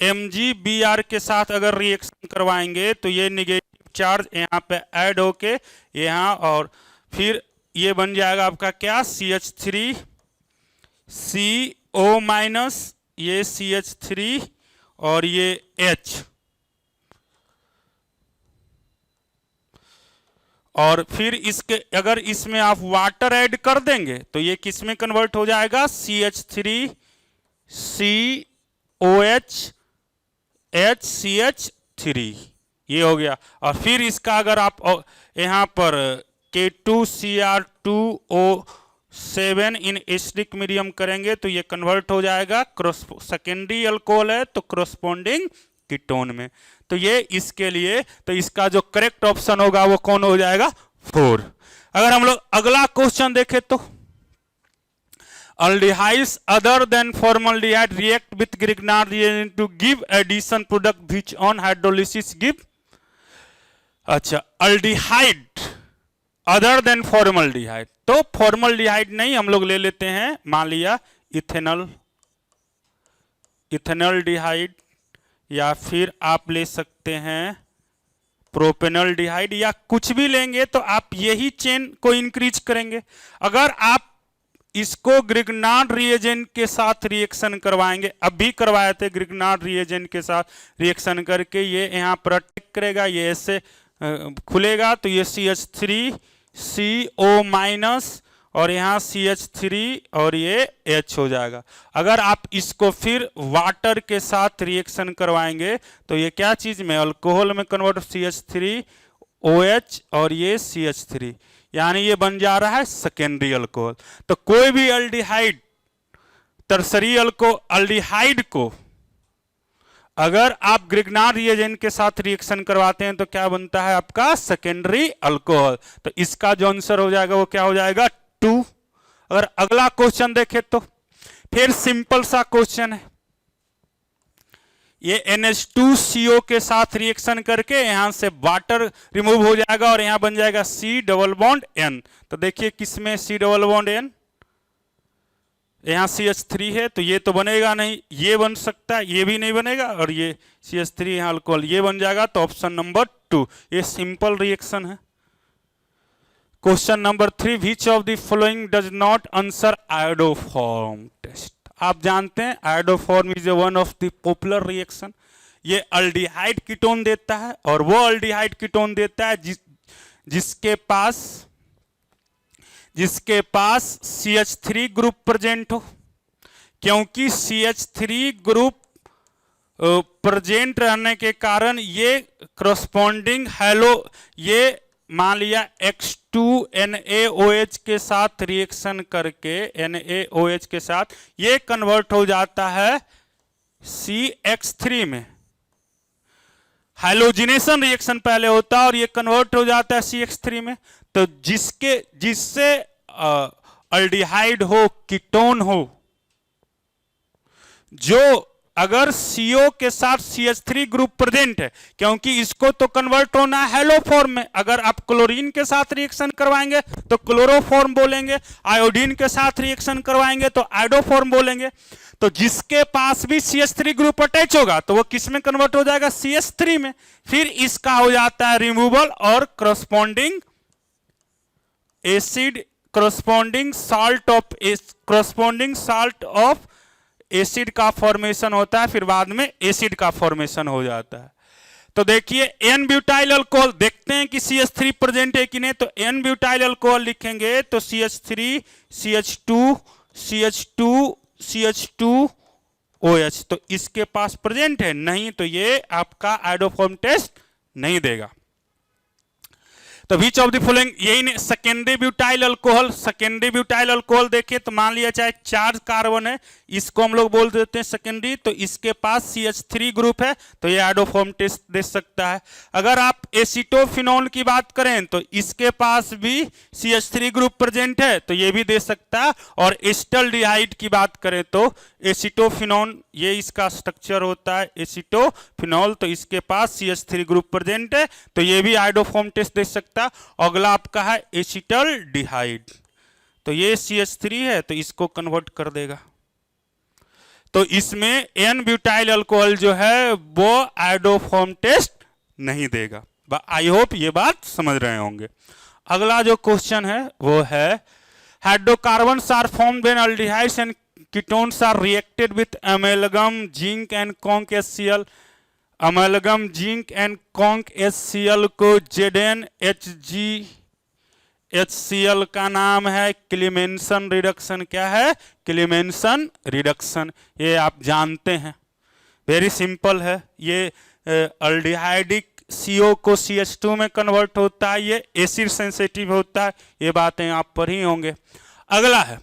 S1: MgBr के साथ अगर रिएक्शन करवाएंगे तो ये निगेटिव चार्ज यहाँ पे ऐड होके यहाँ, और फिर ये बन जाएगा आपका क्या, CH3CO माइनस, ये CH3 और ये H, और फिर इसके अगर इसमें आप वाटर ऐड कर देंगे तो ये किस में कन्वर्ट हो जाएगा, CH3COH HCH3, ये हो गया। और फिर इसका अगर आप यहाँ पर K2Cr2O7 इन एसिडिक मीडियम करेंगे तो ये कन्वर्ट हो जाएगा, सेकेंडरी अल्कोहल है तो क्रॉसपॉन्डिंग कीटोन में। तो ये इसके लिए, तो इसका जो करेक्ट ऑप्शन होगा वो कौन हो जाएगा, 4। अगर हम लोग अगला क्वेश्चन देखें तो aldehydes other than formaldehyde react with Grignard reagent to give addition product which on hydrolysis give, अच्छा aldehyde other than formaldehyde, तो formaldehyde नहीं हम लोग ले लेते हैं, मान लिया इथेनॉल्डिहाइड, या फिर आप ले सकते हैं प्रोपेनॉल्डिहाइड, या कुछ भी लेंगे तो आप यही चेन को इंक्रीज करेंगे। अगर आप इसको ग्रिग्नार्ड रिएजेंट के साथ रिएक्शन करवाएंगे, अभी करवाए थे ग्रिग्नार्ड रिएजेंट के साथ रिएक्शन करके, ये यहाँ पर अटैक करेगा, ये ऐसे खुलेगा तो ये CH3CO माइनस और यहाँ CH3 और ये H हो जाएगा। अगर आप इसको फिर वाटर के साथ रिएक्शन करवाएंगे तो ये क्या चीज में, अल्कोहल में कन्वर्ट, CH3OH और ये CH3, यानी ये बन जा रहा है सेकेंडरी अल्कोहल। तो कोई भी अल्डिहाइड, टर्सरी अल्डिहाइड को अगर आप ग्रिग्नार्ड रिएजेंट के साथ रिएक्शन करवाते हैं तो क्या बनता है आपका, सेकेंडरी अल्कोहल। तो इसका जो आंसर हो जाएगा वो क्या हो जाएगा, 2। अगर अगला क्वेश्चन देखें तो फिर सिंपल सा क्वेश्चन है, ये NH2CO के साथ रिएक्शन करके यहां से वाटर रिमूव हो जाएगा और यहां बन जाएगा C डबल बॉन्ड N। तो देखिए किसमें C डबल बॉन्ड N, यहां CH3 है तो ये तो बनेगा नहीं, ये बन सकता है, ये भी नहीं बनेगा, और ये CH3 यहां अल्कोहल, ये बन जाएगा। तो ऑप्शन नंबर 2, ये सिंपल रिएक्शन है। Question number 3, which of the following does not answer iodoform test. आप जानते हैं iodoform is one of the popular reaction, ये अल्डिहाइड कीटोन देता है, और वो अल्डिहाइड कीटोन देता है जिसके पास CH3 ग्रुप प्रेजेंट हो, क्योंकि CH3 ग्रुप प्रेजेंट रहने के कारण ये क्रॉसपॉन्डिंग हैलो, ये मान लिया X2NaOH के साथ रिएक्शन करके NaOH के साथ ये कन्वर्ट हो जाता है CX3 में। हाइलोजिनेशन रिएक्शन पहले होता है और ये कन्वर्ट हो जाता है CX3 में। तो जिससे अल्डिहाइड हो, कीटोन हो, जो अगर CO के साथ CH3 ग्रुप प्रेजेंट है, क्योंकि इसको तो कन्वर्ट होना है हेलो फॉर्म में, अगर आप क्लोरीन के साथ रिएक्शन करवाएंगे तो क्लोरोफॉर्म बोलेंगे, आयोडीन के साथ रिएक्शन करवाएंगे तो आयोडोफॉर्म बोलेंगे। तो जिसके पास भी CH3 ग्रुप अटैच होगा तो वो किस में कन्वर्ट हो जाएगा, CH3 में। फिर इसका हो जाता है रिमूवल और corresponding acid, corresponding salt of acid का फॉर्मेशन होता है, फिर बाद में एसिड का फॉर्मेशन हो जाता है। तो देखिए एन ब्यूटाइल अल्कोहल, देखते हैं कि CH3 प्रेजेंट है कि नहीं। तो एन ब्यूटाइल अल्कोहल लिखेंगे तो CH3 CH2 CH2 CH2OH, तो इसके पास प्रेजेंट है नहीं, तो ये आपका आयोडोफॉर्म टेस्ट नहीं देगा। तो विच ऑफ द फॉलोइंग, यही सेकेंडरी ब्यूटाइल अल्कोहल देखिए तो मान लिया चाहे 4 कार्बन है, इसको हम लोग बोल देते हैं सेकेंडरी, तो इसके पास CH3 ग्रुप है तो ये आयोडोफॉर्म टेस्ट दे सकता है। अगर आप एसिटोफिनॉल की बात करें तो इसके पास भी CH3 ग्रुप प्रेजेंट है तो ये भी दे सकता है। और एसिटल्डिहाइड की बात करें तो एसिटोफिनॉल, ये इसका स्ट्रक्चर होता है एसिटोफिनॉल, तो इसके पास CH3 ग्रुप प्रेजेंट है तो ये भी आयोडोफॉर्म टेस्ट दे सकता है। अगला आपका है एसिटल्डिहाइड, तो ये CH3 है तो इसको कन्वर्ट कर देगा। तो इसमें एन ब्यूटाइल अल्कोहल जो है वो आयोडोफॉर्म टेस्ट नहीं देगा। आई होप ये बात समझ रहे होंगे। अगला जो क्वेश्चन है वो है hydrocarbons are formed when aldehydes and ketones are reacted with amalgam zinc and conc HCl। Amalgam zinc and conc HCl को ZnHgHCl का नाम है क्लेमेंसन रिडक्शन। क्या है? Clemmensen reduction. ये आप जानते हैं, वेरी सिंपल है। ये अल्डिहाइडिक CO को CH2 में कन्वर्ट होता है, ये एसिड सेंसिटिव होता है, ये बातें आप पर ही होंगे। अगला है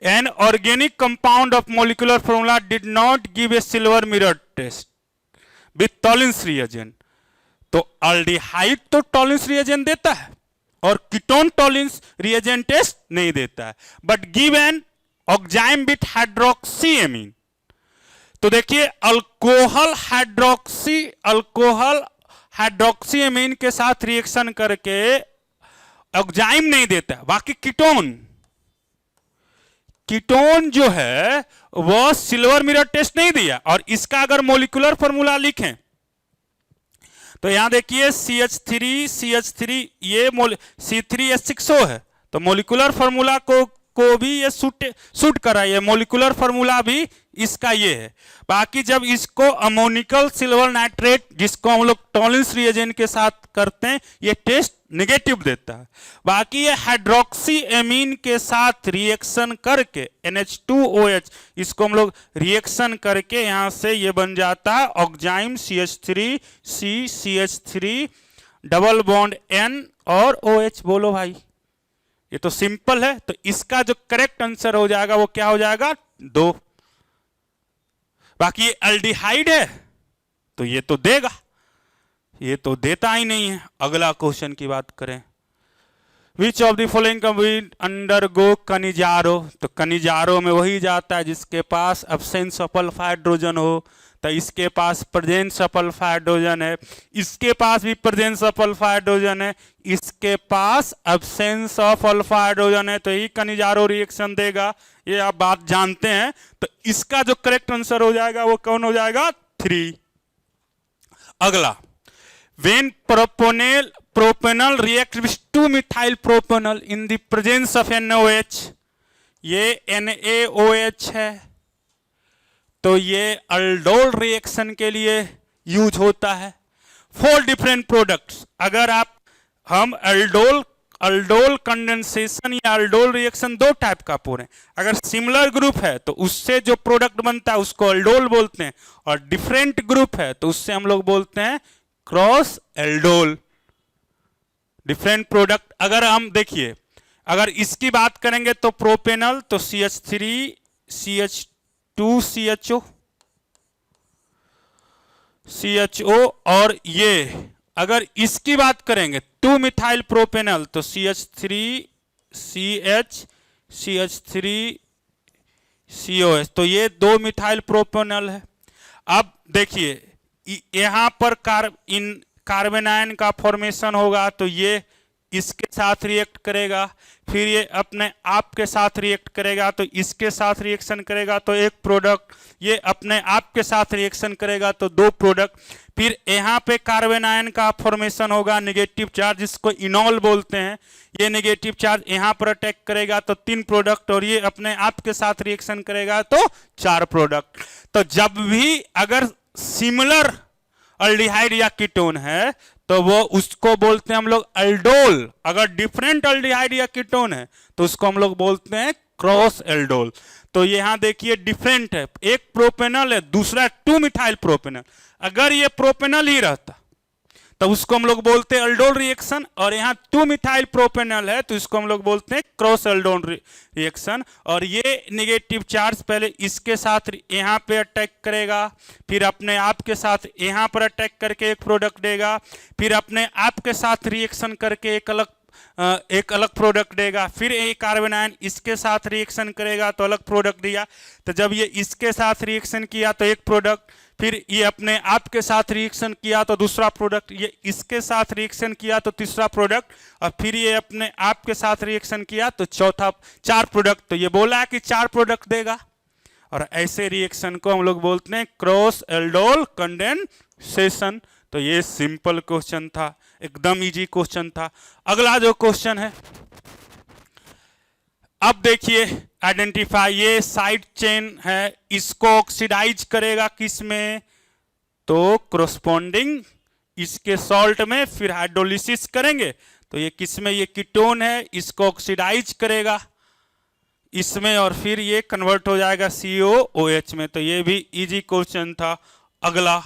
S1: an organic compound of molecular formula did not give a silver mirror test with Tollens reagent. तो अल्डिहाइड तो टॉलिंस रिएजेंट देता है और कीटोन टॉलिंस रिएजेंट टेस्ट नहीं देता है, but give an oxime with हाइड्रोक्सीएमीन। तो देखिए अल्कोहल हाइड्रोक्सीएमीन के साथ रिएक्शन करके ऑक्जाइम नहीं देता, बाकी कीटोन जो है वह सिल्वर मिरर टेस्ट नहीं दिया। और इसका अगर मोलिकुलर फॉर्मूला लिखें तो यहां देखिए CH3 ये C3H6O है, तो मोलिकुलर फॉर्मूला को भी ये सूट करा, ये मोलिकुलर फॉर्मूला भी इसका ये है। बाकी जब इसको अमोनिकल सिल्वर नाइट्रेट, जिसको हम लोग टॉलिंस रिएजेंट के साथ करते हैं, ये टेस्ट नेगेटिव देता है। बाकी ये हाइड्रोक्सी एमीन के साथ रिएक्शन करके NH2OH, इसको हम लोग रिएक्शन करके यहां से ये बन जाता है oxime CH3CCH3 double bond N और OH। बोलो भाई, ये तो सिंपल है। तो इसका जो करेक्ट आंसर हो जाएगा वो क्या हो जाएगा? 2। बाकी ये एल्डिहाइड है तो ये तो देगा, ये तो देता ही नहीं है। अगला क्वेश्चन की बात करें, which of the following compound undergo Cannizzaro. तो कनिजारो में वही जाता है जिसके पास अब्सेंस ऑफ अल्फा हाइड्रोजन हो। तो इसके पास प्रेजेंस ऑफ अल्फा हाइड्रोजन है, इसके पास भी प्रेजेंस ऑफ अल्फा हाइड्रोजन है, इसके पास अब्सेंस ऑफ अल्फा हाइड्रोजन है, तो यही कनिजारो रिएक्शन देगा। ये आप बात जानते हैं। तो इसका जो करेक्ट आंसर हो जाएगा वो कौन हो जाएगा? 3। अगला, when propanol react with 2-methyl propanol in the presence of NaOH, ये NaOH है, तो ये अल्डोल रिएक्शन के लिए यूज होता है। 4 डिफरेंट प्रोडक्ट्स, अगर हम अल्डोल कंडेंसेशन या अल्डोल रिएक्शन 2 टाइप का पूरे, अगर सिमिलर ग्रुप है तो उससे जो प्रोडक्ट बनता है उसको अल्डोल बोलते हैं, और डिफरेंट ग्रुप है तो उससे हम लोग बोलते हैं क्रॉस एल्डोल। डिफरेंट प्रोडक्ट अगर हम देखिए, अगर इसकी बात करेंगे तो प्रोपेनल तो CH3 CH2 और ये अगर इसकी बात करेंगे 2-मिथाइल प्रोपेनल तो CH3COH, तो ये 2-मिथाइल प्रोपेनल है। अब देखिए यहां पर कार्बन आयन का फॉर्मेशन होगा तो ये इसके साथ रिएक्ट करेगा, फिर ये अपने आप के साथ रिएक्ट करेगा तो इसके साथ रिएक्शन करेगा तो एक प्रोडक्ट, ये अपने आप के साथ रिएक्शन करेगा तो 2 प्रोडक्ट, फिर यहाँ पे कार्बन आयन का फॉर्मेशन होगा, नेगेटिव चार्ज जिसको इनॉल बोलते हैं, ये नेगेटिव चार्ज यहाँ पर अटैक करेगा तो 3 प्रोडक्ट, और ये अपने आप के साथ रिएक्शन करेगा तो 4 प्रोडक्ट। तो जब भी अगर सिमिलर अल्डिहाइड या कीटोन है तो वो उसको बोलते हैं हम लोग अल्डोल। अगर डिफरेंट अल्डिहाइड या कीटोन है तो उसको हम लोग बोलते हैं क्रॉस एल्डोल। तो यहां देखिए डिफरेंट है, एक प्रोपेनल है, दूसरा 2-मिथाइल प्रोपेनल। अगर ये प्रोपेनल ही रहता तो उसको हम लोग बोलते हैं अल्डोल रिएक्शन, और यहाँ 2-मिथाइल प्रोपेनल है तो इसको हम लोग बोलते हैं क्रॉस एल्डोल रिएक्शन। और ये नेगेटिव चार्ज पहले इसके साथ यहाँ पे अटैक करेगा, फिर अपने आप के साथ यहाँ पर अटैक करके एक प्रोडक्ट देगा, फिर अपने आप के साथ रिएक्शन करके एक अलग प्रोडक्ट देगा, फिर एक कार्बन आयन इसके साथ रिएक्शन करेगा तो अलग प्रोडक्ट दिया। तो जब ये इसके साथ रिएक्शन किया तो एक प्रोडक्ट, फिर ये अपने आप के साथ रिएक्शन किया तो दूसरा प्रोडक्ट, ये इसके साथ रिएक्शन किया तो तीसरा प्रोडक्ट, और फिर ये अपने आप के साथ रिएक्शन किया तो 4 प्रोडक्ट। तो ये बोला है कि 4 प्रोडक्ट देगा, और ऐसे रिएक्शन को हम लोग बोलते हैं क्रॉस एल्डोल कंडेंसेशन। तो ये सिंपल क्वेश्चन था, एकदम इजी क्वेश्चन था। अगला जो क्वेश्चन है, अब देखिए आइडेंटिफाई, ये साइड चेन है, इसको ऑक्सीडाइज करेगा किस में, तो क्रोस्पोंडिंग इसके सॉल्ट में, फिर हाइड्रोलिसिस करेंगे तो ये किस में, ये कीटोन है, इसको ऑक्सीडाइज करेगा इसमें और फिर ये कन्वर्ट हो जाएगा COOH में। तो ये भी इजी क्वेश्चन था, अगला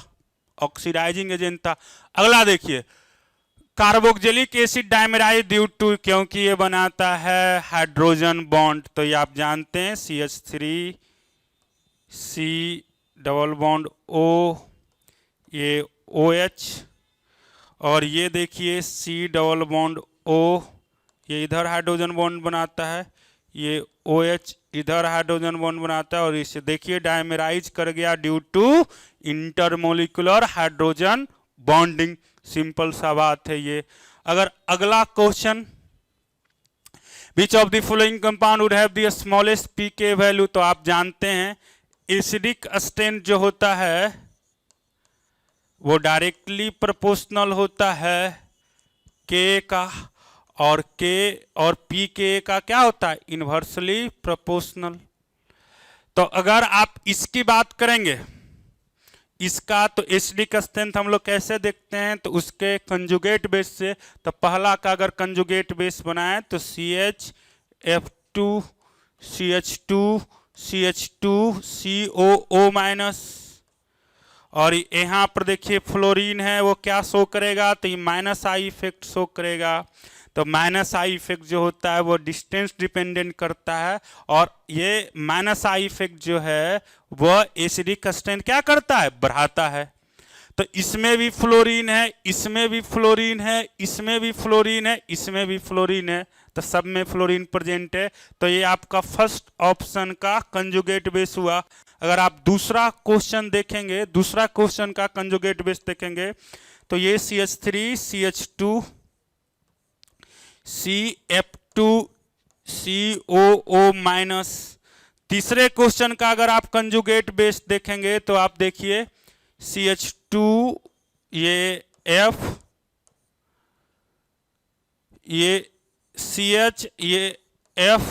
S1: ऑक्सीडाइजिंग एजेंट था। अगला देखिए, कार्बोक्सिलिक एसिड डाइमेराइज ड्यू टू, क्योंकि ये बनाता है हाइड्रोजन बॉन्ड, तो ये आप जानते हैं CH3 C double bond O, ये OH, और ये देखिए C डबल बॉन्ड O, ये इधर हाइड्रोजन बॉन्ड बनाता है, ये OH इधर हाइड्रोजन बॉन्ड बनाता है, और इसे देखिए डाइमेराइज कर गया due to intermolecular hydrogen bonding. Simple सा बात है ये। अगर अगला question, which of the following compound would have the smallest pK value, तो आप जानते हैं एसिडिक स्ट्रेंथ जो होता है वो डायरेक्टली प्रोपोर्शनल होता है K का, और K और pK का क्या होता है, इन्वर्सली प्रोपोर्शनल। तो अगर आप इसकी बात करेंगे, इसका तो एसिडिक स्ट्रेंथ हम लोग कैसे देखते हैं, तो उसके कंजुगेट बेस से। तो पहला का अगर कंजुगेट बेस बनाए तो CHF2 CH2 CH2 COO minus, और यहाँ पर देखिए फ्लोरीन है, वो क्या शो करेगा, तो ये माइनस आई इफेक्ट शो करेगा। तो माइनस आई इफेक्ट जो होता है वो डिस्टेंस डिपेंडेंट करता है, और ये माइनस आई इफेक्ट जो है वह एसिडिक स्ट्रेंथ क्या करता है, बढ़ाता है। तो इसमें भी फ्लोरीन है, इसमें भी फ्लोरीन है, इसमें भी फ्लोरीन है, इसमें भी फ्लोरीन है, तो सब में फ्लोरीन प्रेजेंट है। तो ये आपका फर्स्ट ऑप्शन का कंजुगेट बेस हुआ। अगर आप दूसरा क्वेश्चन देखेंगे, दूसरा क्वेश्चन का कंजुगेट बेस देखेंगे, तो ये CH3 CH2 CF2 COO minus. तीसरे क्वेश्चन का अगर आप कंजुगेट बेस देखेंगे तो आप देखिए CH2 ये F, ये CH, ये F,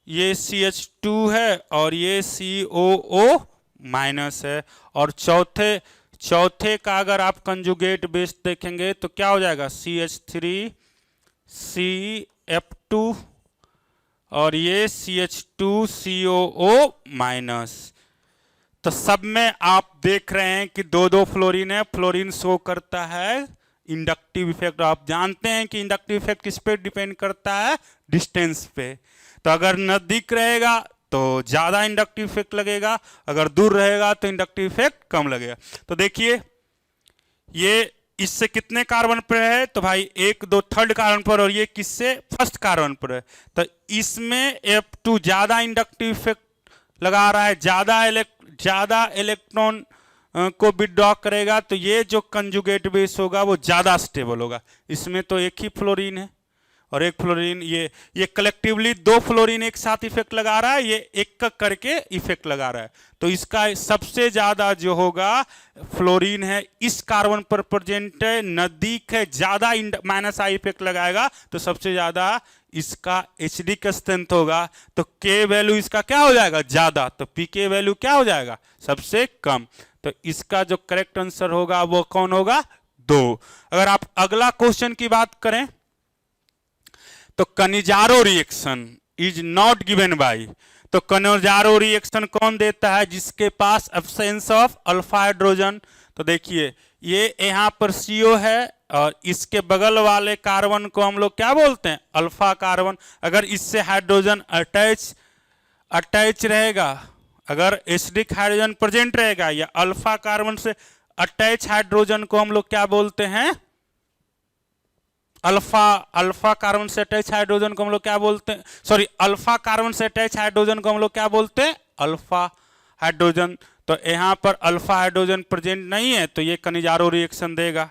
S1: ये CH2 है, और ये COO माइनस है। और चौथे का अगर आप कंजुगेट बेस देखेंगे तो क्या हो जाएगा, CH3 CF2 और ये CH2 COO माइनस। तो सब में आप देख रहे हैं कि दो दो फ्लोरीन है, फ्लोरीन शो करता है इंडक्टिव इफेक्ट। आप जानते हैं कि इंडक्टिव इफेक्ट किस पे डिपेंड करता है, डिस्टेंस पे। तो अगर नजदीक रहेगा तो ज्यादा इंडक्टिव इफेक्ट लगेगा, अगर दूर रहेगा तो इंडक्टिव इफेक्ट कम लगेगा। तो देखिए ये इससे कितने कार्बन पर है, तो भाई 1 2 थर्ड कार्बन पर, और ये किससे, फर्स्ट कार्बन पर है। तो इसमें F2 ज्यादा इंडक्टिव इफेक्ट लगा रहा है, ज्यादा इलेक्ट्रॉन को विथड्रॉ करेगा, तो ये जो कंजुगेट बेस होगा वो ज्यादा स्टेबल होगा। इसमें तो एक ही फ्लोरीन है और एक फ्लोरीन, ये कलेक्टिवली दो फ्लोरीन एक साथ इफेक्ट लगा रहा है, ये एक करके इफेक्ट लगा रहा है। तो इसका सबसे ज्यादा जो होगा फ्लोरीन है, इस कार्बन पर प्रेजेंट है, नजदीक है, ज्यादा माइनस आई इफेक्ट लगाएगा, तो सबसे ज्यादा इसका एसिडिक स्ट्रेंथ होगा। तो K वैल्यू इसका क्या हो जाएगा, ज्यादा, तो pK वैल्यू क्या हो जाएगा, सबसे कम। तो इसका जो करेक्ट आंसर होगा वो कौन होगा, 2। अगर आप अगला क्वेश्चन की बात करें तो Cannizzaro reaction is not given by, तो कनिजारो रिएक्शन कौन देता है, जिसके पास एब्सेंस ऑफ अल्फा हाइड्रोजन। तो देखिए ये यहाँ पर CO है और इसके बगल वाले कार्बन को हम लोग क्या बोलते हैं, अल्फा कार्बन। अगर इससे हाइड्रोजन अटैच रहेगा, अगर एसिडिक हाइड्रोजन प्रेजेंट रहेगा, या अल्फा कार्बन से अटैच हाइड्रोजन को हम लोग क्या बोलते हैं, अल्फा कार्बन से अटैच हाइड्रोजन को हम लोग क्या बोलते हैं, सॉरी, अल्फा कार्बन से अटैच हाइड्रोजन को हम लोग क्या बोलते हैं, अल्फा हाइड्रोजन। तो यहाँ पर अल्फा हाइड्रोजन प्रेजेंट नहीं है, तो ये कनिजारो रिएक्शन देगा।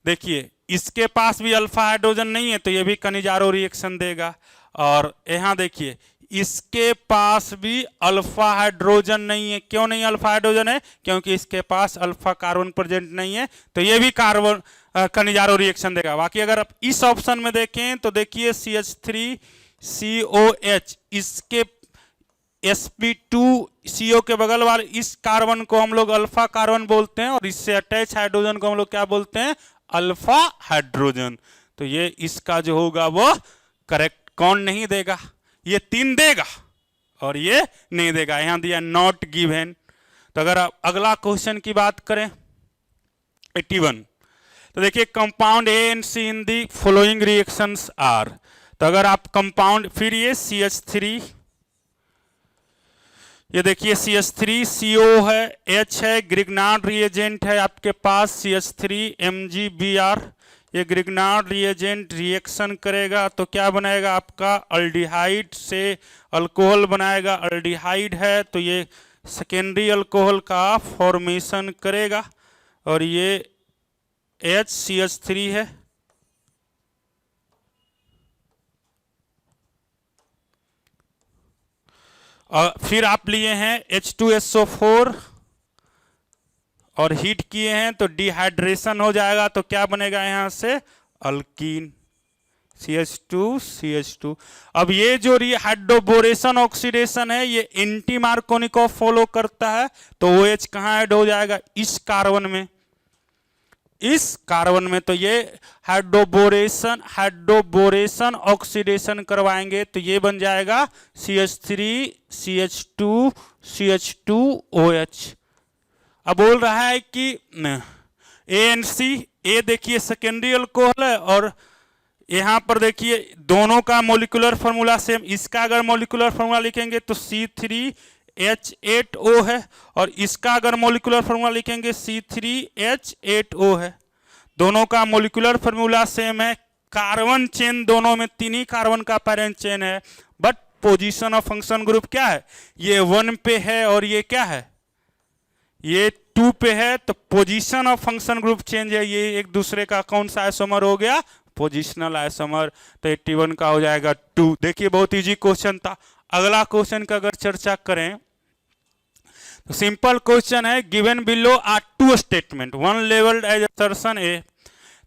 S1: देखिए इसके पास भी अल्फा हाइड्रोजन नहीं है, तो ये भी कनिजारो रिएक्शन देगा। और यहाँ देखिए इसके पास भी अल्फा हाइड्रोजन नहीं है। क्यों नहीं अल्फा हाइड्रोजन है? क्योंकि इसके पास अल्फा कार्बन प्रेजेंट नहीं है, तो ये भी कार्बन कनिजारो रिएक्शन देगा। बाकी अगर आप इस ऑप्शन में देखें तो देखिए CH3COH, इसके sp2CO के बगल वाले इस कार्बन को हम लोग अल्फा कार्बन बोलते हैं, और इससे अटैच हाइड्रोजन को हम लोग क्या बोलते हैं? Alpha hydrogen. तो ये इसका जो होगा वो करेक्ट कौन नहीं देगा? ये 3 देगा और ये नहीं देगा। यहां दिया नॉट गिवन। तो अगर आप अगला क्वेश्चन की बात करें 81, तो देखिए compound A and C in the following reactions are. तो अगर आप कंपाउंड, फिर ये CH3, ये देखिए CH3CO है, H है, ग्रिग्नार्ड रिएजेंट है आपके पास CH3MgBr। ये ग्रिग्नार्ड रिएजेंट रिएक्शन करेगा तो क्या बनाएगा आपका? अल्डिहाइड से अल्कोहल बनाएगा। अल्डिहाइड है तो ये सेकेंडरी अल्कोहल का फॉर्मेशन करेगा, और ये HCH3 है। और फिर आप लिए हैं H2SO4 और हीट किए हैं तो डिहाइड्रेशन हो जाएगा, तो क्या बनेगा यहां से? Alkyne CH2CH2। अब ये जो हाइड्रोबोरेशन ऑक्सीडेशन है ये एंटी मार्कोनिकॉफ फॉलो करता है, तो OH कहां ऐड हो जाएगा? इस कार्बन में, इस कार्बन में। तो ये हाइड्रोबोरेशन ऑक्सीडेशन करवाएंगे तो ये बन जाएगा CH3CH2CH2OH। अब बोल रहा है कि ANC, ए देखिए सेकेंडरी अल्कोहल है, और यहां पर देखिए दोनों का मोलिकुलर फॉर्मूला सेम। इसका अगर मोलिकुलर फॉर्मूला लिखेंगे तो C3H8O है, और इसका अगर मोलिकुलर फॉर्मूला लिखेंगे C3H8O है। दोनों का मोलिकुलर फॉर्मूला सेम है। कार्बन चेन दोनों में 3 ही कार्बन का पेरेंट चेन है, but position of function group क्या है? ये 1 पे है और ये क्या है? ये 2 पे है। तो position of function group change है। ये एक दूसरे का कौन सा आइसोमर हो गया? Positional isomer. तो 81 का हो जाएगा 2। देखिए बहुत इजी क्वेश्चन था। अगला क्वेश्चन का अगर चर्चा करें तो सिंपल क्वेश्चन है, given below are 2 statement, one labelled as assertion A.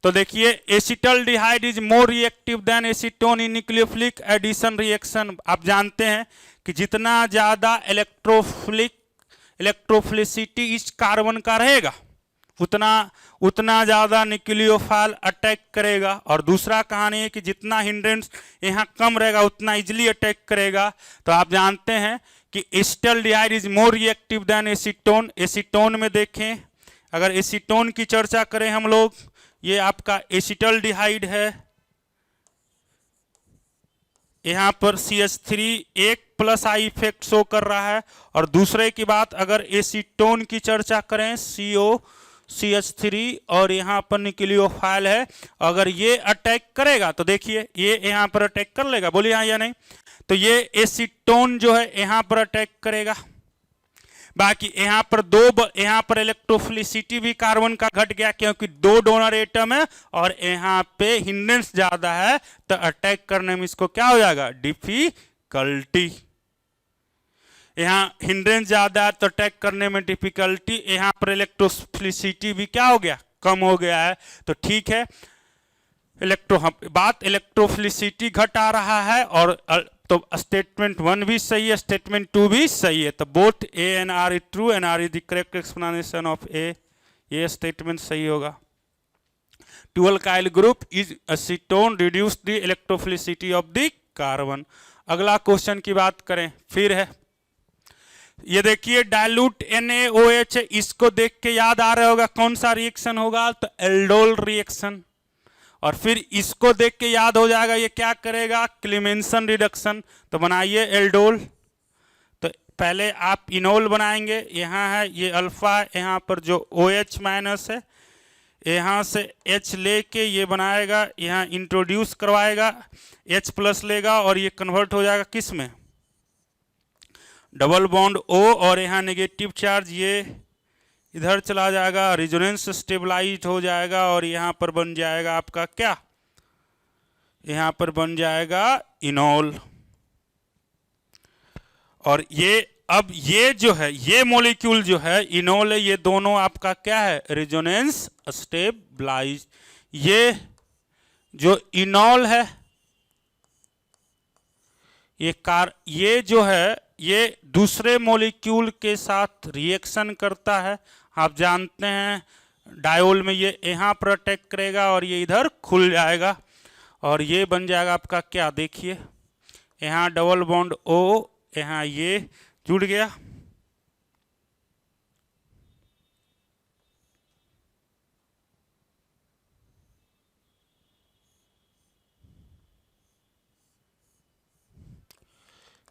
S1: तो देखिए acetaldehyde is more reactive than acetone in nucleophilic addition reaction. आप जानते हैं कि जितना ज्यादा इलेक्ट्रोफिलिसिटी इस कार्बन का रहेगा उतना ज्यादा न्यूक्लियोफाइल अटैक करेगा। और दूसरा कहानी है कि जितना हिंड्रेंस यहाँ कम रहेगा उतना इजिली अटैक करेगा। तो आप जानते हैं कि acetaldehyde is more reactive than acetone. Acetone में देखें, अगर एसीटोन की चर्चा करें हम लोग, ये आपका एसिटल्डिहाइड है, यहां पर CH3 एक प्लस आई इफेक्ट शो कर रहा है। और दूसरे की बात अगर एसीटोन की चर्चा करें COCH3, और यहाँ पर न्यूक्लियोफाइल है, अगर ये अटैक करेगा तो देखिए ये यहाँ पर अटैक कर लेगा, बोलिए हाँ या नहीं? तो ये एसीटोन जो है यहाँ पर अटैक करेगा। बाकी यहाँ पर इलेक्ट्रोफिलिसिटी भी कार्बन का घट गया क्योंकि 2 डोनर एटम है और यहाँ पे हिंड्रेंस ज्यादा है, तो अटैक करने में इसको क्या हो जाएगा? डिफिकल्टी। यहाँ हिंड्रेंस ज्यादा है तो अटैक करने में डिफिकल्टी। यहाँ पर इलेक्ट्रोफिलिसिटी भी क्या हो गया? कम हो गया है। तो ठीक है, इलेक्ट्रोफिलिसिटी घटा रहा है, और तो स्टेटमेंट 1 भी सही है, स्टेटमेंट 2 भी सही है। तो both A and R is true and R is the correct explanation of A. ये स्टेटमेंट सही होगा। 2 alkyl group is acetone reduce the electrophilicity of the carbon. अगला क्वेश्चन की बात करें, फिर है ये देखिए डाइल्यूट NaOH, इसको देख के याद आ रहा होगा कौन सा रिएक्शन होगा? तो एल्डोल रिएक्शन। और फिर इसको देख के याद हो जाएगा ये क्या करेगा? Clemmensen reduction. तो बनाइए एल्डोल। तो पहले आप इनोल बनाएंगे, यहाँ है ये अल्फा, यहाँ पर जो OH माइनस है, यहाँ से H लेके ये बनाएगा, यहाँ इंट्रोड्यूस करवाएगा, H प्लस लेगा और ये कन्वर्ट हो जाएगा किस में? डबल बॉन्ड O, और यहाँ नेगेटिव चार्ज ये इधर चला जाएगा, रेजोनेंस स्टेबलाइज हो जाएगा, और यहाँ पर बन जाएगा आपका क्या? यहाँ पर बन जाएगा इनोल। और ये अब ये जो है ये मॉलिक्यूल जो है इनोल है, ये दोनों आपका क्या है, रेजोनेंस स्टेबलाइज। ये जो इनोल है ये जो है ये दूसरे मॉलिक्यूल के साथ रिएक्शन करता है। आप जानते हैं डायोल में ये यहाँ पर अटैक करेगा और ये इधर खुल जाएगा और ये बन जाएगा आपका क्या, देखिए यहाँ डबल बॉन्ड O, यहाँ ये जुड़ गया।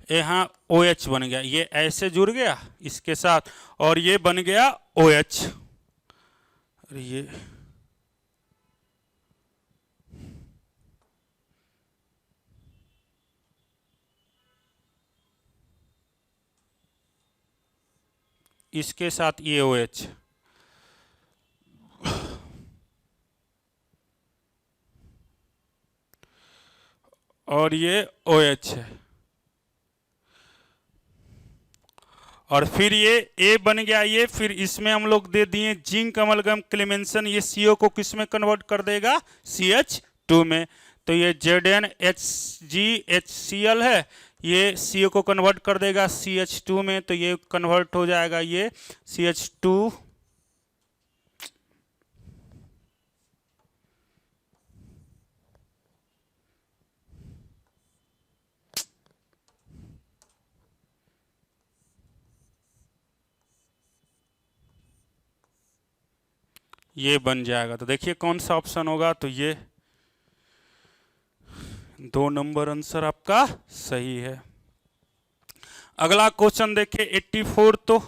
S1: यहाँ OH बन गया, ये ऐसे जुड़ गया इसके साथ और ये बन गया OH। ये इसके साथ ये OH, और ये OH है और फिर ये A बन गया ये, फिर इसमें हम लोग दे दिए जिंक अमलगम क्लेमेंसन, ये CO को किस में कन्वर्ट कर देगा, CH2 में। तो ये ZnHgHCl है, ये CO को कन्वर्ट कर देगा CH2 में, तो ये कन्वर्ट हो जाएगा ये CH2 ये बन जाएगा। तो देखिए कौन सा ऑप्शन होगा, तो ये 2 नंबर आंसर आपका सही है। अगला क्वेश्चन देखिए 84, तो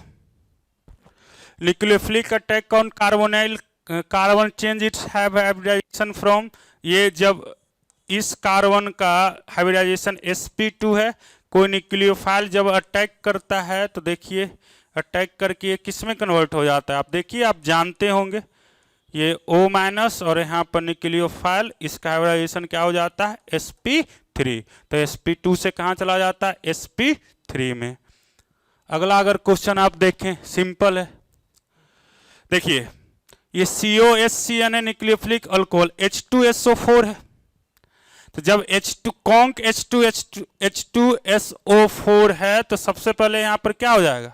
S1: nucleophilic attack on carbonyl carbon change its hybridisation from, ये जब इस कार्बन का हाइब्रिडाइजेशन sp2 है, कोई न्यूक्लियोफाइल जब अटैक करता है तो देखिए अटैक करके ये किस में कन्वर्ट हो जाता है। आप देखिए आप जानते होंगे ये O- और यहाँ पर न्यूक्लियोफाइल, इसका हाइब्रिडाइजेशन क्या हो जाता है, sp3। तो sp2 से कहाँ चला जाता है, sp3 में। अगला अगर क्वेश्चन आप देखें सिंपल है, देखिए ये COHCN है न्यूक्लियोफिलिक अल्कोहल, H2SO4 है। तो जब H2 कॉन्क H2SO4 है तो सबसे पहले यहां पर क्या हो जाएगा,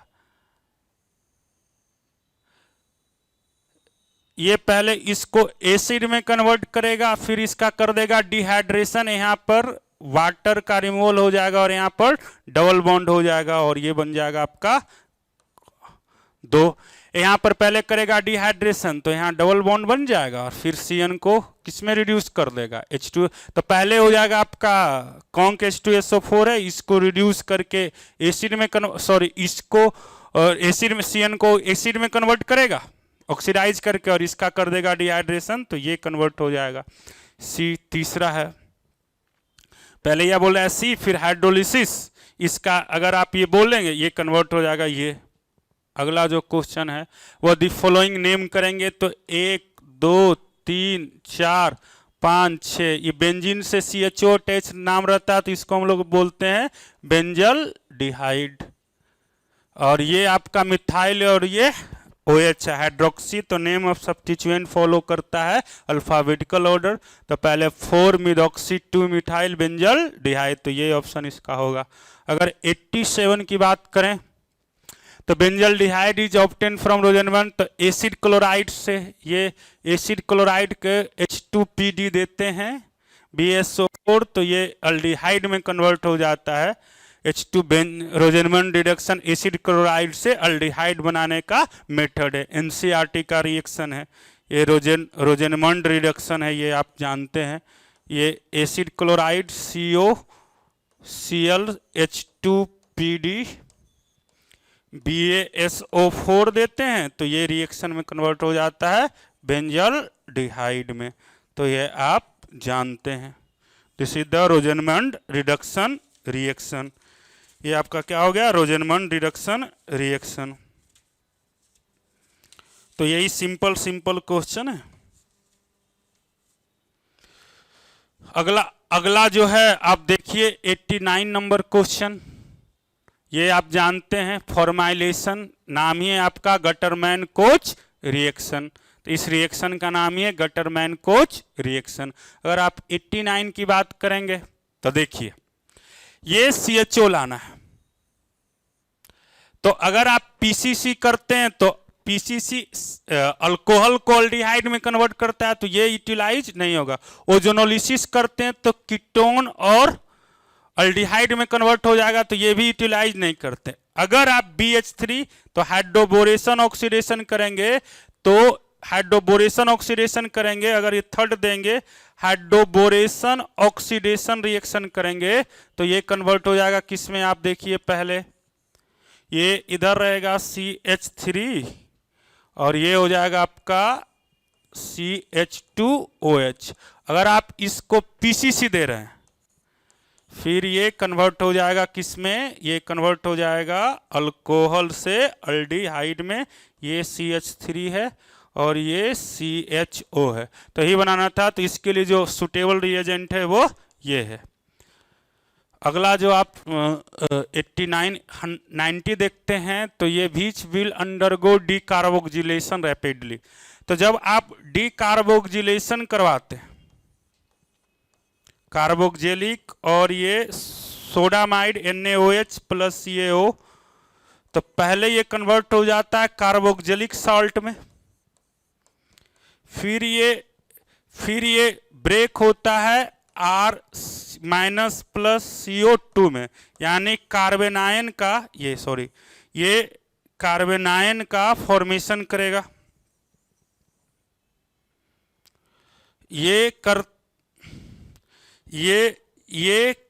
S1: ये पहले इसको एसिड में कन्वर्ट करेगा, फिर इसका कर देगा डिहाइड्रेशन, यहां पर वाटर का रिमूवल हो जाएगा और यहां पर डबल बॉन्ड हो जाएगा और ये बन जाएगा आपका 2। यहां पर पहले करेगा डिहाइड्रेशन तो यहां डबल बॉन्ड बन जाएगा और फिर CN को किस में रिड्यूस कर देगा, H2। तो पहले हो जाएगा आपका कॉन्क H2SO4 है, इसको रिड्यूस करके एसिड में इसको एसिड में CN को एसिड में कन्वर्ट करेगा ऑक्सीडाइज करके और इसका कर देगा डिहाइड्रेशन, तो ये कन्वर्ट हो जाएगा C। तीसरा है, पहले यह बोल रहा है C, फिर हाइड्रोलिसिस, इसका अगर आप ये बोलेंगे ये कन्वर्ट हो जाएगा ये। अगला जो क्वेश्चन है वो दी फॉलोइंग नेम करेंगे, तो 1 2 3 4 5 6, ये बेंजीन से CHO अटैच नाम रहता है तो इसको हम लोग बोलते हैं बेंजल डिहाइड। और ये आपका मिथाइल और ये OH है हाइड्रोक्सी, तो नेम ऑफ सब्स्टिट्यूएंट फॉलो करता है अल्फाबेटिकल ऑर्डर। तो पहले 4 मिथॉक्सी 2 मिथाइल बेंजल डिहाइड, तो ये ऑप्शन इसका होगा। अगर 87 की बात करें तो benzaldehyde is obtain from Rosenberg, तो एसिड क्लोराइड से, ये एसिड क्लोराइड के H2PD देते हैं BSO4, तो ये अल्डिहाइड में कन्वर्ट हो जाता है। H2 Rosenberg reduction acid chloride से अल्डिहाइड बनाने का मेथड है, NCERT का रिएक्शन है ये, रोजेनबर्ग रिडक्शन है, ये आप जानते हैं। ये acid chloride COCl H2PD BaSO4 देते हैं तो ये रिएक्शन में कन्वर्ट हो जाता है बेंजल डिहाइड में, तो ये आप जानते हैं। This is the Rosenberg reduction reaction. ये आपका क्या हो गया, रोजेनबर्ग रिडक्शन रिएक्शन। तो यही सिंपल क्वेश्चन है। अगला जो है आप देखिए 89 नंबर क्वेश्चन, ये आप जानते हैं फॉर्माइलेशन, नाम ही है आपका गटरमैन कोच रिएक्शन। तो इस रिएक्शन का नाम ही है गटरमैन कोच रिएक्शन। अगर आप 89 की बात करेंगे तो देखिए ये CHO लाना है, तो अगर आप PCC करते हैं तो PCC अल्कोहल को अल्डिहाइड में कन्वर्ट करता है, तो ये यूटिलाइज नहीं होगा। ओजोनोलिसिस करते हैं तो कीटोन और अल्डिहाइड में कन्वर्ट हो जाएगा, तो ये भी यूटिलाइज नहीं करते। अगर आप BH3 तो हाइड्रोबोरेशन ऑक्सीडेशन करेंगे, तो हाइड्रोबोरेशन ऑक्सीडेशन करेंगे, अगर ये थर्ड देंगे हाइड्रोबोरेशन ऑक्सीडेशन रिएक्शन करेंगे तो ये कन्वर्ट हो जाएगा किस में, आप देखिए पहले ये इधर रहेगा CH3 और ये हो जाएगा आपका CH2OH। अगर आप इसको PCC दे रहे हैं फिर ये कन्वर्ट हो जाएगा किस में, ये कन्वर्ट हो जाएगा अल्कोहल से अल्डिहाइड में। ये CH3 है और ये CHO है, तो ही बनाना था। तो इसके लिए जो सुटेबल रिएजेंट है वो ये है। अगला जो आप 90 देखते हैं तो ये which will undergo decarboxylation rapidly. तो जब आप डीकार्बोक्सिलेशन करवाते हैं कार्बोक्सिलिक और ये सोडामाइड NaOH प्लस CaO, तो पहले ये कन्वर्ट हो जाता है कार्बोक्सिलिक साल्ट में, फिर ये ब्रेक होता है R- प्लस CO2 में, यानी कार्बेनायन का ये कार्बेनायन का फॉर्मेशन करेगा। ये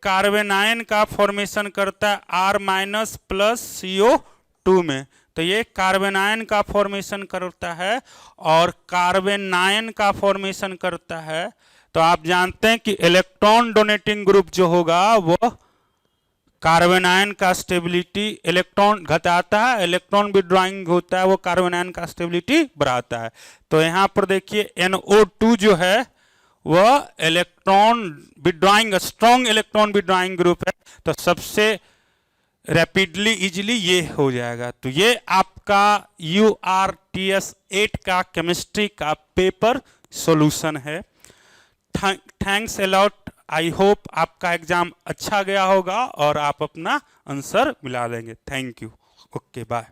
S1: कार्बेनायन का फॉर्मेशन करता है R- प्लस CO2 में, तो ये कार्बेनायन का फॉर्मेशन करता है और कार्बेनायन का फॉर्मेशन करता है। तो आप जानते हैं कि इलेक्ट्रॉन डोनेटिंग ग्रुप जो होगा वो कार्बेनायन का स्टेबिलिटी इलेक्ट्रॉन घटाता है, इलेक्ट्रॉन विड्रॉइंग होता है वो कार्बेनायन का स्टेबिलिटी बढ़ाता है। तो यहां पर देखिए NO2 जो है वह electron withdrawing strong electron withdrawing group है, तो सबसे रैपिडली इजीली ये हो जाएगा। तो ये आपका URTS 8 का केमिस्ट्री का पेपर सॉल्यूशन है। Thanks a lot. I hope आपका एग्जाम अच्छा गया होगा और आप अपना आंसर मिला लेंगे। Thank you. Okay bye.